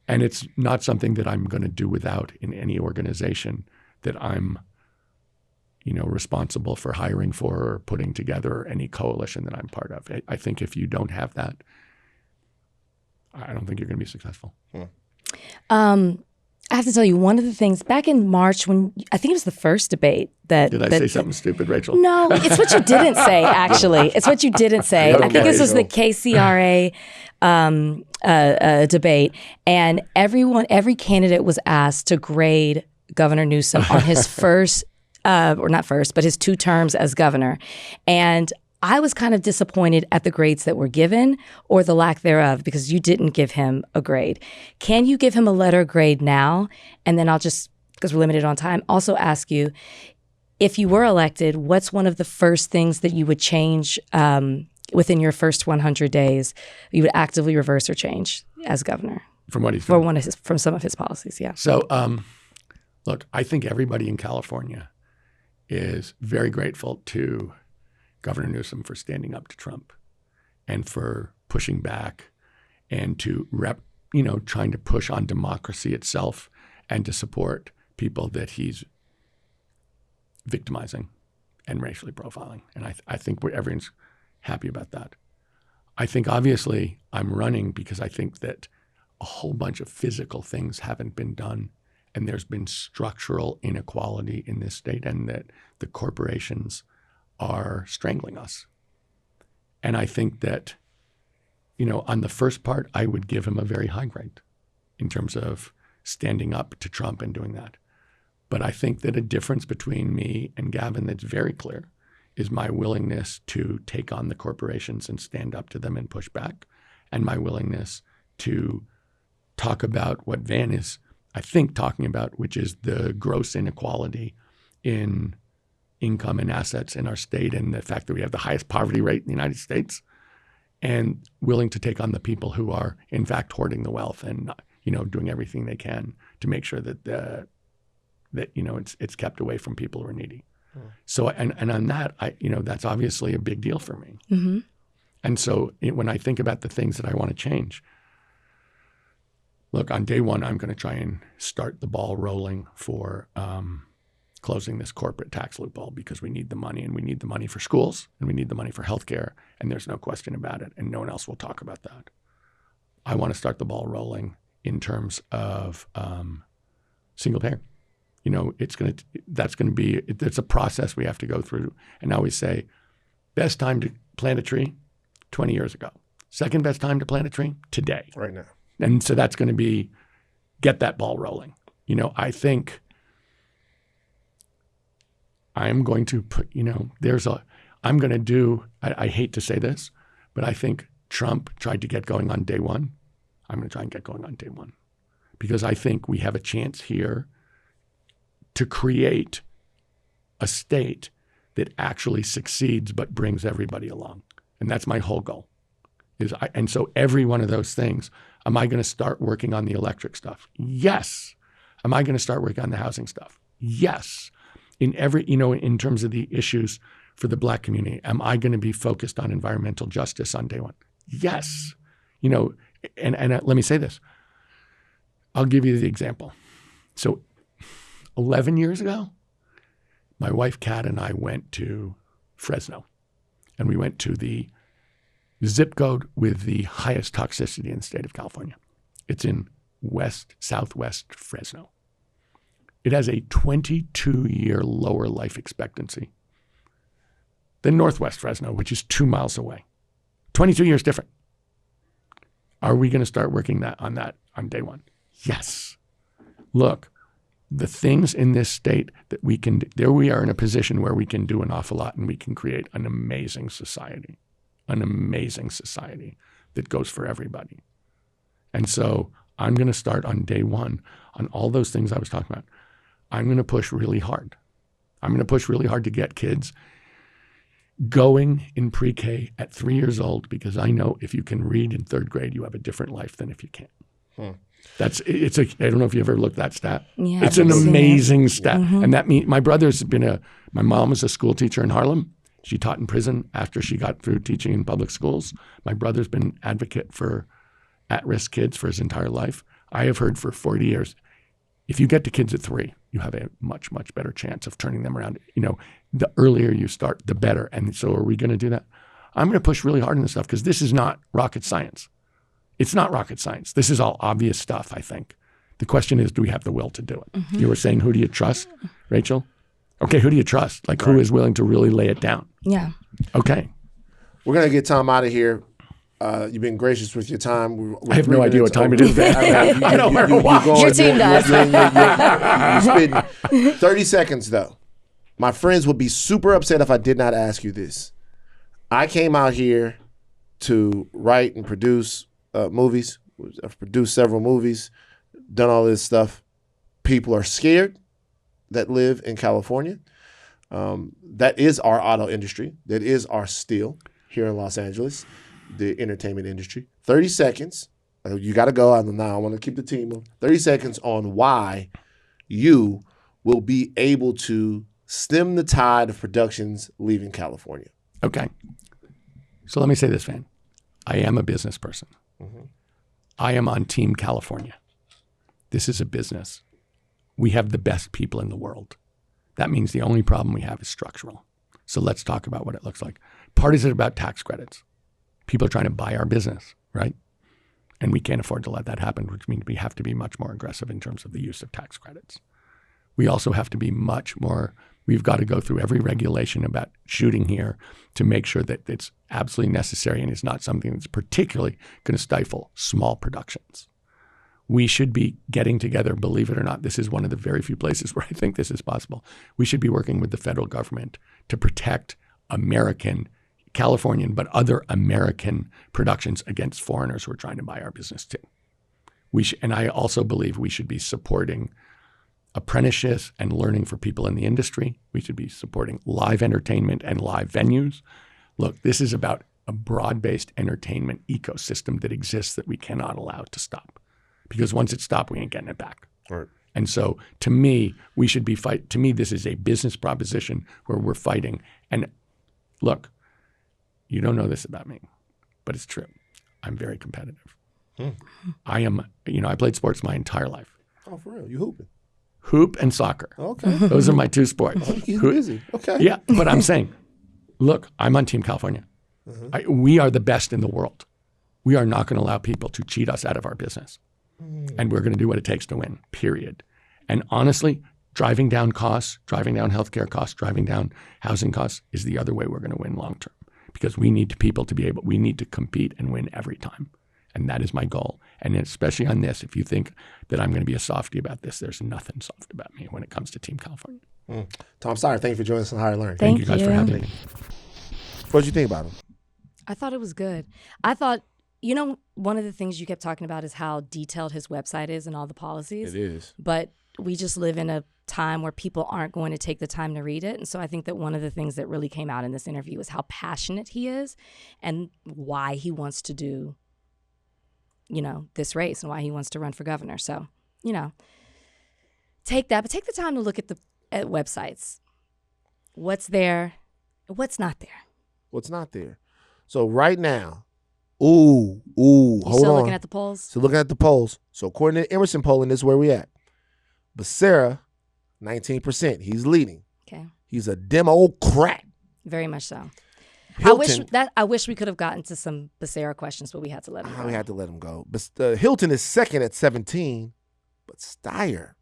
And it's not something that I'm going to do without in any organization that I'm responsible for hiring for or putting together, or any coalition that I'm part of. I think if you don't have that, I don't think you're going to be successful. I have to tell you, one of the things back in March, when I think it was the first debate that— Did I say something stupid, Rachel? No, it's what you didn't say, actually. It's what you didn't say. Okay, I think this was the KCRA debate, and every candidate was asked to grade Governor Newsom on his first, or not first, but his 2 terms as governor. And I was kind of disappointed at the grades that were given, or the lack thereof, because you didn't give him a grade. Can you give him a letter grade now? And then I'll just, because we're limited on time, also ask you, if you were elected, what's one of the first things that you would change within your first 100 days, you would actively reverse or change as governor? From what he's doing? From some of his policies, yeah. So, look, I think everybody in California is very grateful to Governor Newsom for standing up to Trump and for pushing back and to trying to push on democracy itself and to support people that he's victimizing and racially profiling. And I think everyone's happy about that. I think obviously I'm running because I think that a whole bunch of physical things haven't been done, and there's been structural inequality in this state, and that the corporations are strangling us. And I think that, on the first part, I would give him a very high grade in terms of standing up to Trump and doing that. But I think that a difference between me and Gavin that's very clear is my willingness to take on the corporations and stand up to them and push back, and my willingness to talk about what Van is, I think, talking about, which is the gross inequality in income and assets in our state, and the fact that we have the highest poverty rate in the United States, and willing to take on the people who are, in fact, hoarding the wealth and doing everything they can to make sure that it's kept away from people who are needy. So and on that, that's obviously a big deal for me. Mm-hmm. And so when I think about the things that I want to change, look, on day one, I'm going to try and start the ball rolling for closing this corporate tax loophole, because we need the money, and we need the money for schools, and we need the money for healthcare, and there's no question about it, and no one else will talk about that. I want to start the ball rolling in terms of single payer. It's a process we have to go through. And I always say, best time to plant a tree, 20 years ago. Second best time to plant a tree, today. Right now. And so that's going to be, get that ball rolling. I think I'm going to put, I hate to say this, but I think Trump tried to get going on day one. I'm going to try and get going on day one, because I think we have a chance here to create a state that actually succeeds but brings everybody along. And that's my whole goal. And so every one of those things, am I going to start working on the electric stuff? Yes. Am I going to start working on the housing stuff? Yes. In terms of the issues for the Black community, am I going to be focused on environmental justice on day one? Yes. And let me say this. I'll give you the example. So 11 years ago, my wife Kat and I went to Fresno, and we went to the zip code with the highest toxicity in the state of California. It's in southwest Fresno. It has a 22-year lower life expectancy than northwest Fresno, which is 2 miles away. 22 years different. Are we going to start working on that on day one? Yes. Look, the things in this state that we can, there we are in a position where we can do an awful lot, and we can create an amazing society that goes for everybody. And so I'm going to start on day one on all those things I was talking about. I'm going to push really hard. I'm going to push really hard to get kids going in pre-K at 3 years old, because I know if you can read in third grade, you have a different life than if you can't. I don't know if you ever looked at that stat. Yeah, it's an amazing stat. Mm-hmm. And that means my mom was a school teacher in Harlem. She taught in prison after she got through teaching in public schools. My brother's been an advocate for at-risk kids for his entire life. I have heard for 40 years, if you get to kids at 3, you have a much, much better chance of turning them around. The earlier you start, the better. And so are we going to do that? I'm going to push really hard on this stuff, because this is not rocket science. It's not rocket science. This is all obvious stuff, I think. The question is, do we have the will to do it? Mm-hmm. You were saying, who do you trust, Rachel? Okay, who do you trust? Like, who is willing to really lay it down? Yeah. Okay. We're going to get Tom out of here. You've been gracious with your time. I have no idea what time it is. I don't know. Your team does. You're spitting 30 seconds, though. My friends would be super upset if I did not ask you this. I came out here to write and produce movies. I've produced several movies, done all this stuff. People are scared that live in California. That is our auto industry. That is our steel here in Los Angeles, the entertainment industry. 30 seconds. You got to go. I want to keep the team on. 30 seconds on why you will be able to stem the tide of productions leaving California. Okay. So let me say this, Van. I am a business person. Mm-hmm. I am on Team California. This is a business. We have the best people in the world. That means the only problem we have is structural. So let's talk about what it looks like. Part is it about tax credits. People are trying to buy our business, right? And we can't afford to let that happen, which means we have to be much more aggressive in terms of the use of tax credits. We also have to be much more, we've got to go through every regulation about shooting here to make sure that it's absolutely necessary and is not something that's particularly going to stifle small productions. We should be getting together, believe it or not. This is one of the very few places where I think this is possible. We should be working with the federal government to protect American, Californian, but other American productions against foreigners who are trying to buy our business too. And I also believe we should be supporting apprenticeships and learning for people in the industry. We should be supporting live entertainment and live venues. Look, this is about a broad-based entertainment ecosystem that exists that we cannot allow to stop. Because once it stopped, we ain't getting it back. Right. And so to me, we should be to me, this is a business proposition where we're fighting. And look, you don't know this about me, but it's true. I'm very competitive. I am, I played sports my entire life. Oh, for real? You hooping? Hoop and soccer. Okay. Those are my two sports. Oh, he's busy. Okay. Yeah, but I'm saying, look, I'm on Team California. We are the best in the world. We are not going to allow people to cheat us out of our business. And we're going to do what it takes to win, period. And honestly, driving down costs, driving down healthcare costs, driving down housing costs is the other way we're going to win long term. Because we need people to we need to compete and win every time. And that is my goal. And especially on this, if you think that I'm going to be a softie about this, there's nothing soft about me when it comes to Team California. Tom Steyer, thank you for joining us on Higher Learning. Thank you guys for having me. What did you think about him? I thought it was good. I thought, one of the things you kept talking about is how detailed his website is and all the policies. It is. But we just live in a time where people aren't going to take the time to read it. And so I think that one of the things that really came out in this interview was how passionate he is and why he wants to do, this race and why he wants to run for governor. So, take that, but take the time to look at websites. What's there? What's not there? What's not there? So right now, hold on. Still looking at the polls? So looking at the polls. So according to Emerson polling, this is where we at. Becerra, 19%. He's leading. Okay. He's a Democrat. Very much so. Hilton, I wish we could have gotten to some Becerra questions, but we had to let him go. We had to let him go. But Hilton is second at 17, but Steyer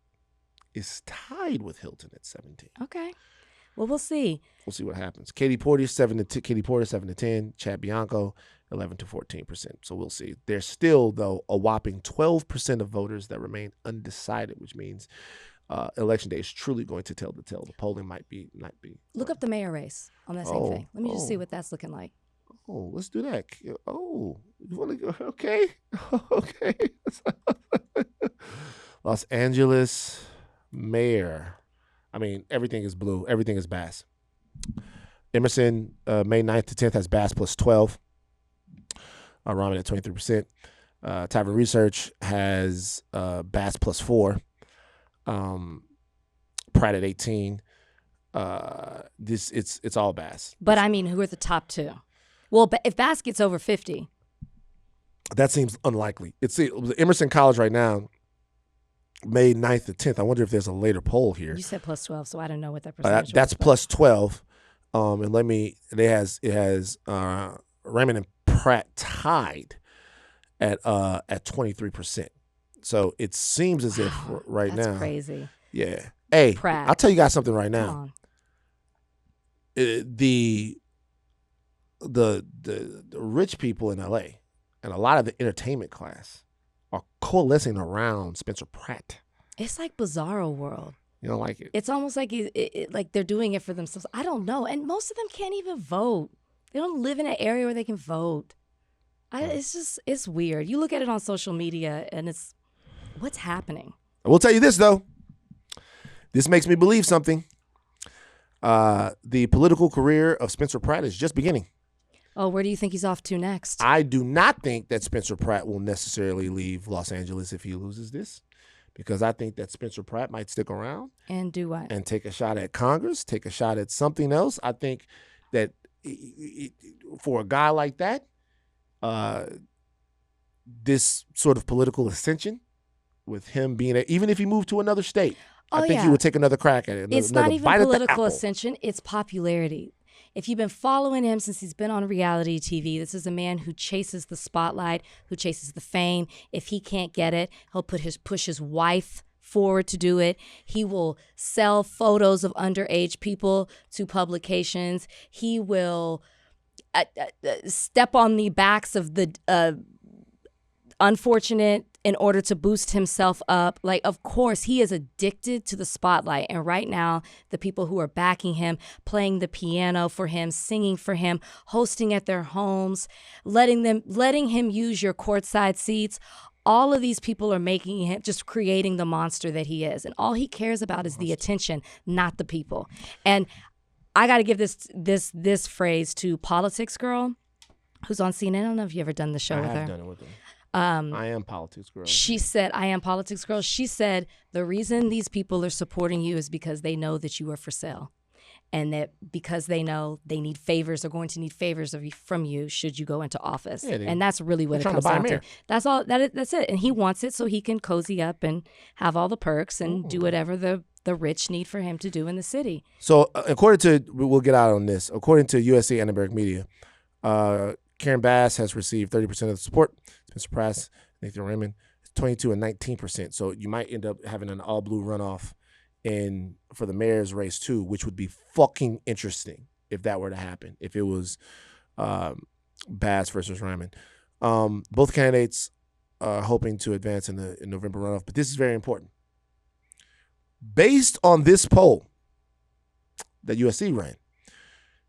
is tied with Hilton at 17. Okay. Well, we'll see. We'll see what happens. Katie Porter 7 to 10. Chad Bianco 11 to 14%. So we'll see. There's still though a whopping 12% of voters that remain undecided, which means election day is truly going to tell the tale. The polling might be. Look up the mayor race on that same thing. Let me just see what that's looking like. Oh, let's do that. Oh, you want to go? Okay, okay. Los Angeles mayor. I mean, everything is blue. Everything is Bass. Emerson, May 9th to 10th has Bass plus 12. Ramen at 23%. Tavern Research has Bass plus 4. Pratt at 18. It's all Bass. But I mean, who are the top two? Well, if Bass gets over 50. That seems unlikely. It's Emerson College right now. May 9th to 10th. I wonder if there's a later poll here. You said plus 12, so I don't know what that percentage that's was, plus 12. And it has Raymond and Pratt tied at 23%. So it seems as if right that's now. That's crazy. Yeah. Hey, Pratt. I'll tell you guys something right now. The rich people in LA and a lot of the entertainment class are coalescing around Spencer Pratt. It's like Bizarro World. You don't like it? It's almost like like they're doing it for themselves. I don't know. And most of them can't even vote. They don't live in an area where they can vote. It's weird. You look at it on social media and it's, what's happening? I will tell you this, though. This makes me believe something. The political career of Spencer Pratt is just beginning. Oh, where do you think he's off to next? I do not think that Spencer Pratt will necessarily leave Los Angeles if he loses this, because I think that Spencer Pratt might stick around. And do what? And take a shot at Congress, take a shot at something else. I think that for a guy like that, this sort of political ascension with him being even if he moved to another state, I think he would take another crack at it. It's not even political ascension, it's popularity. If you've been following him since he's been on reality TV, this is a man who chases the spotlight, who chases the fame. If he can't get it, he'll push his wife forward to do it. He will sell photos of underage people to publications. He will step on the backs of the unfortunate in order to boost himself up. Like, of course, he is addicted to the spotlight. And right now, the people who are backing him, playing the piano for him, singing for him, hosting at their homes, letting him use your courtside seats, all of these people are making him, just creating the monster that he is. And all he cares about is the attention, not the people. And I got to give this phrase to Politics Girl, who's on CNN. I don't know if you ever done the show with her. I have done it with her. I Am Politics Girl. She said, I Am Politics Girl. She said, the reason these people are supporting you is because they know that you are for sale. And that because they know they need favors, are going to need favors from you should you go into office. Yeah, and that's really what it comes down to. That's all. That's it. And he wants it so he can cozy up and have all the perks and do whatever the rich need for him to do in the city. So according to, we'll get out on this, according to USA and American Media, Karen Bass has received 30% of the support. Spencer Prass, Nathan Raymond, 22 and 19%. So you might end up having an all-blue runoff for the mayor's race too, which would be fucking interesting if that were to happen. If it was Bass versus Raymond, both candidates are hoping to advance in the November runoff. But this is very important. Based on this poll that USC ran,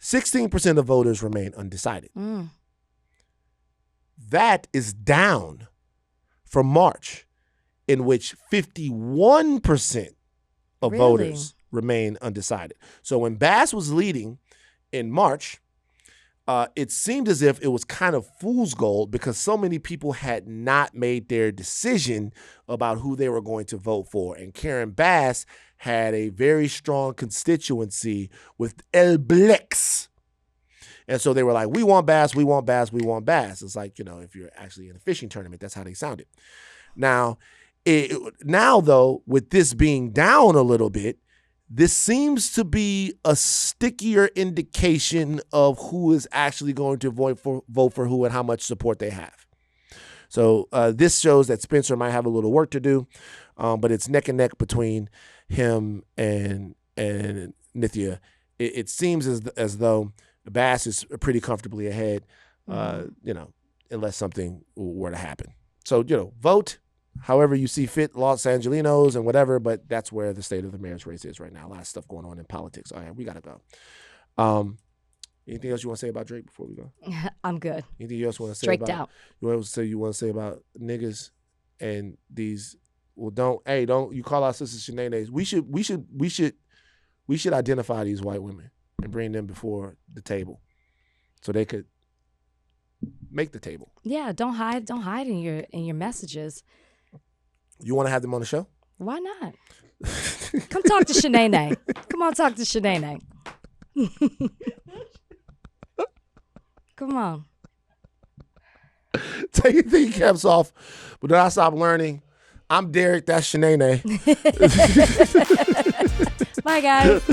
16% of voters remain undecided. That is down from March, in which 51% of voters remain undecided. So when Bass was leading in March, it seemed as if it was kind of fool's gold because so many people had not made their decision about who they were going to vote for. And Karen Bass had a very strong constituency with El Blex. And so they were like, we want Bass, we want Bass, we want Bass. It's like, if you're actually in a fishing tournament, that's how they sounded. Now though, with this being down a little bit, this seems to be a stickier indication of who is actually going to vote for who and how much support they have. So this shows that Spencer might have a little work to do, but it's neck and neck between him and Nithya. It seems as though Bass is pretty comfortably ahead, unless something were to happen. So, vote however you see fit, Los Angelinos and whatever, but that's where the state of the mayor's race is right now. A lot of stuff going on in politics. All right, we got to go. Anything else you want to say about Drake before we go? I'm good. Anything else you want to say Draked about? Out. You want to say about niggas and these? Well, don't you call our sisters Shanae? We should identify these white women and bring them before the table, so they could make the table. Yeah, don't hide in your messages. You want to have them on the show? Why not? Come talk to Shanae. Come on, talk to Shanae. Come on. Take your thinking caps off, but then I stop learning. I'm Derek. That's Shanae. Bye, guys.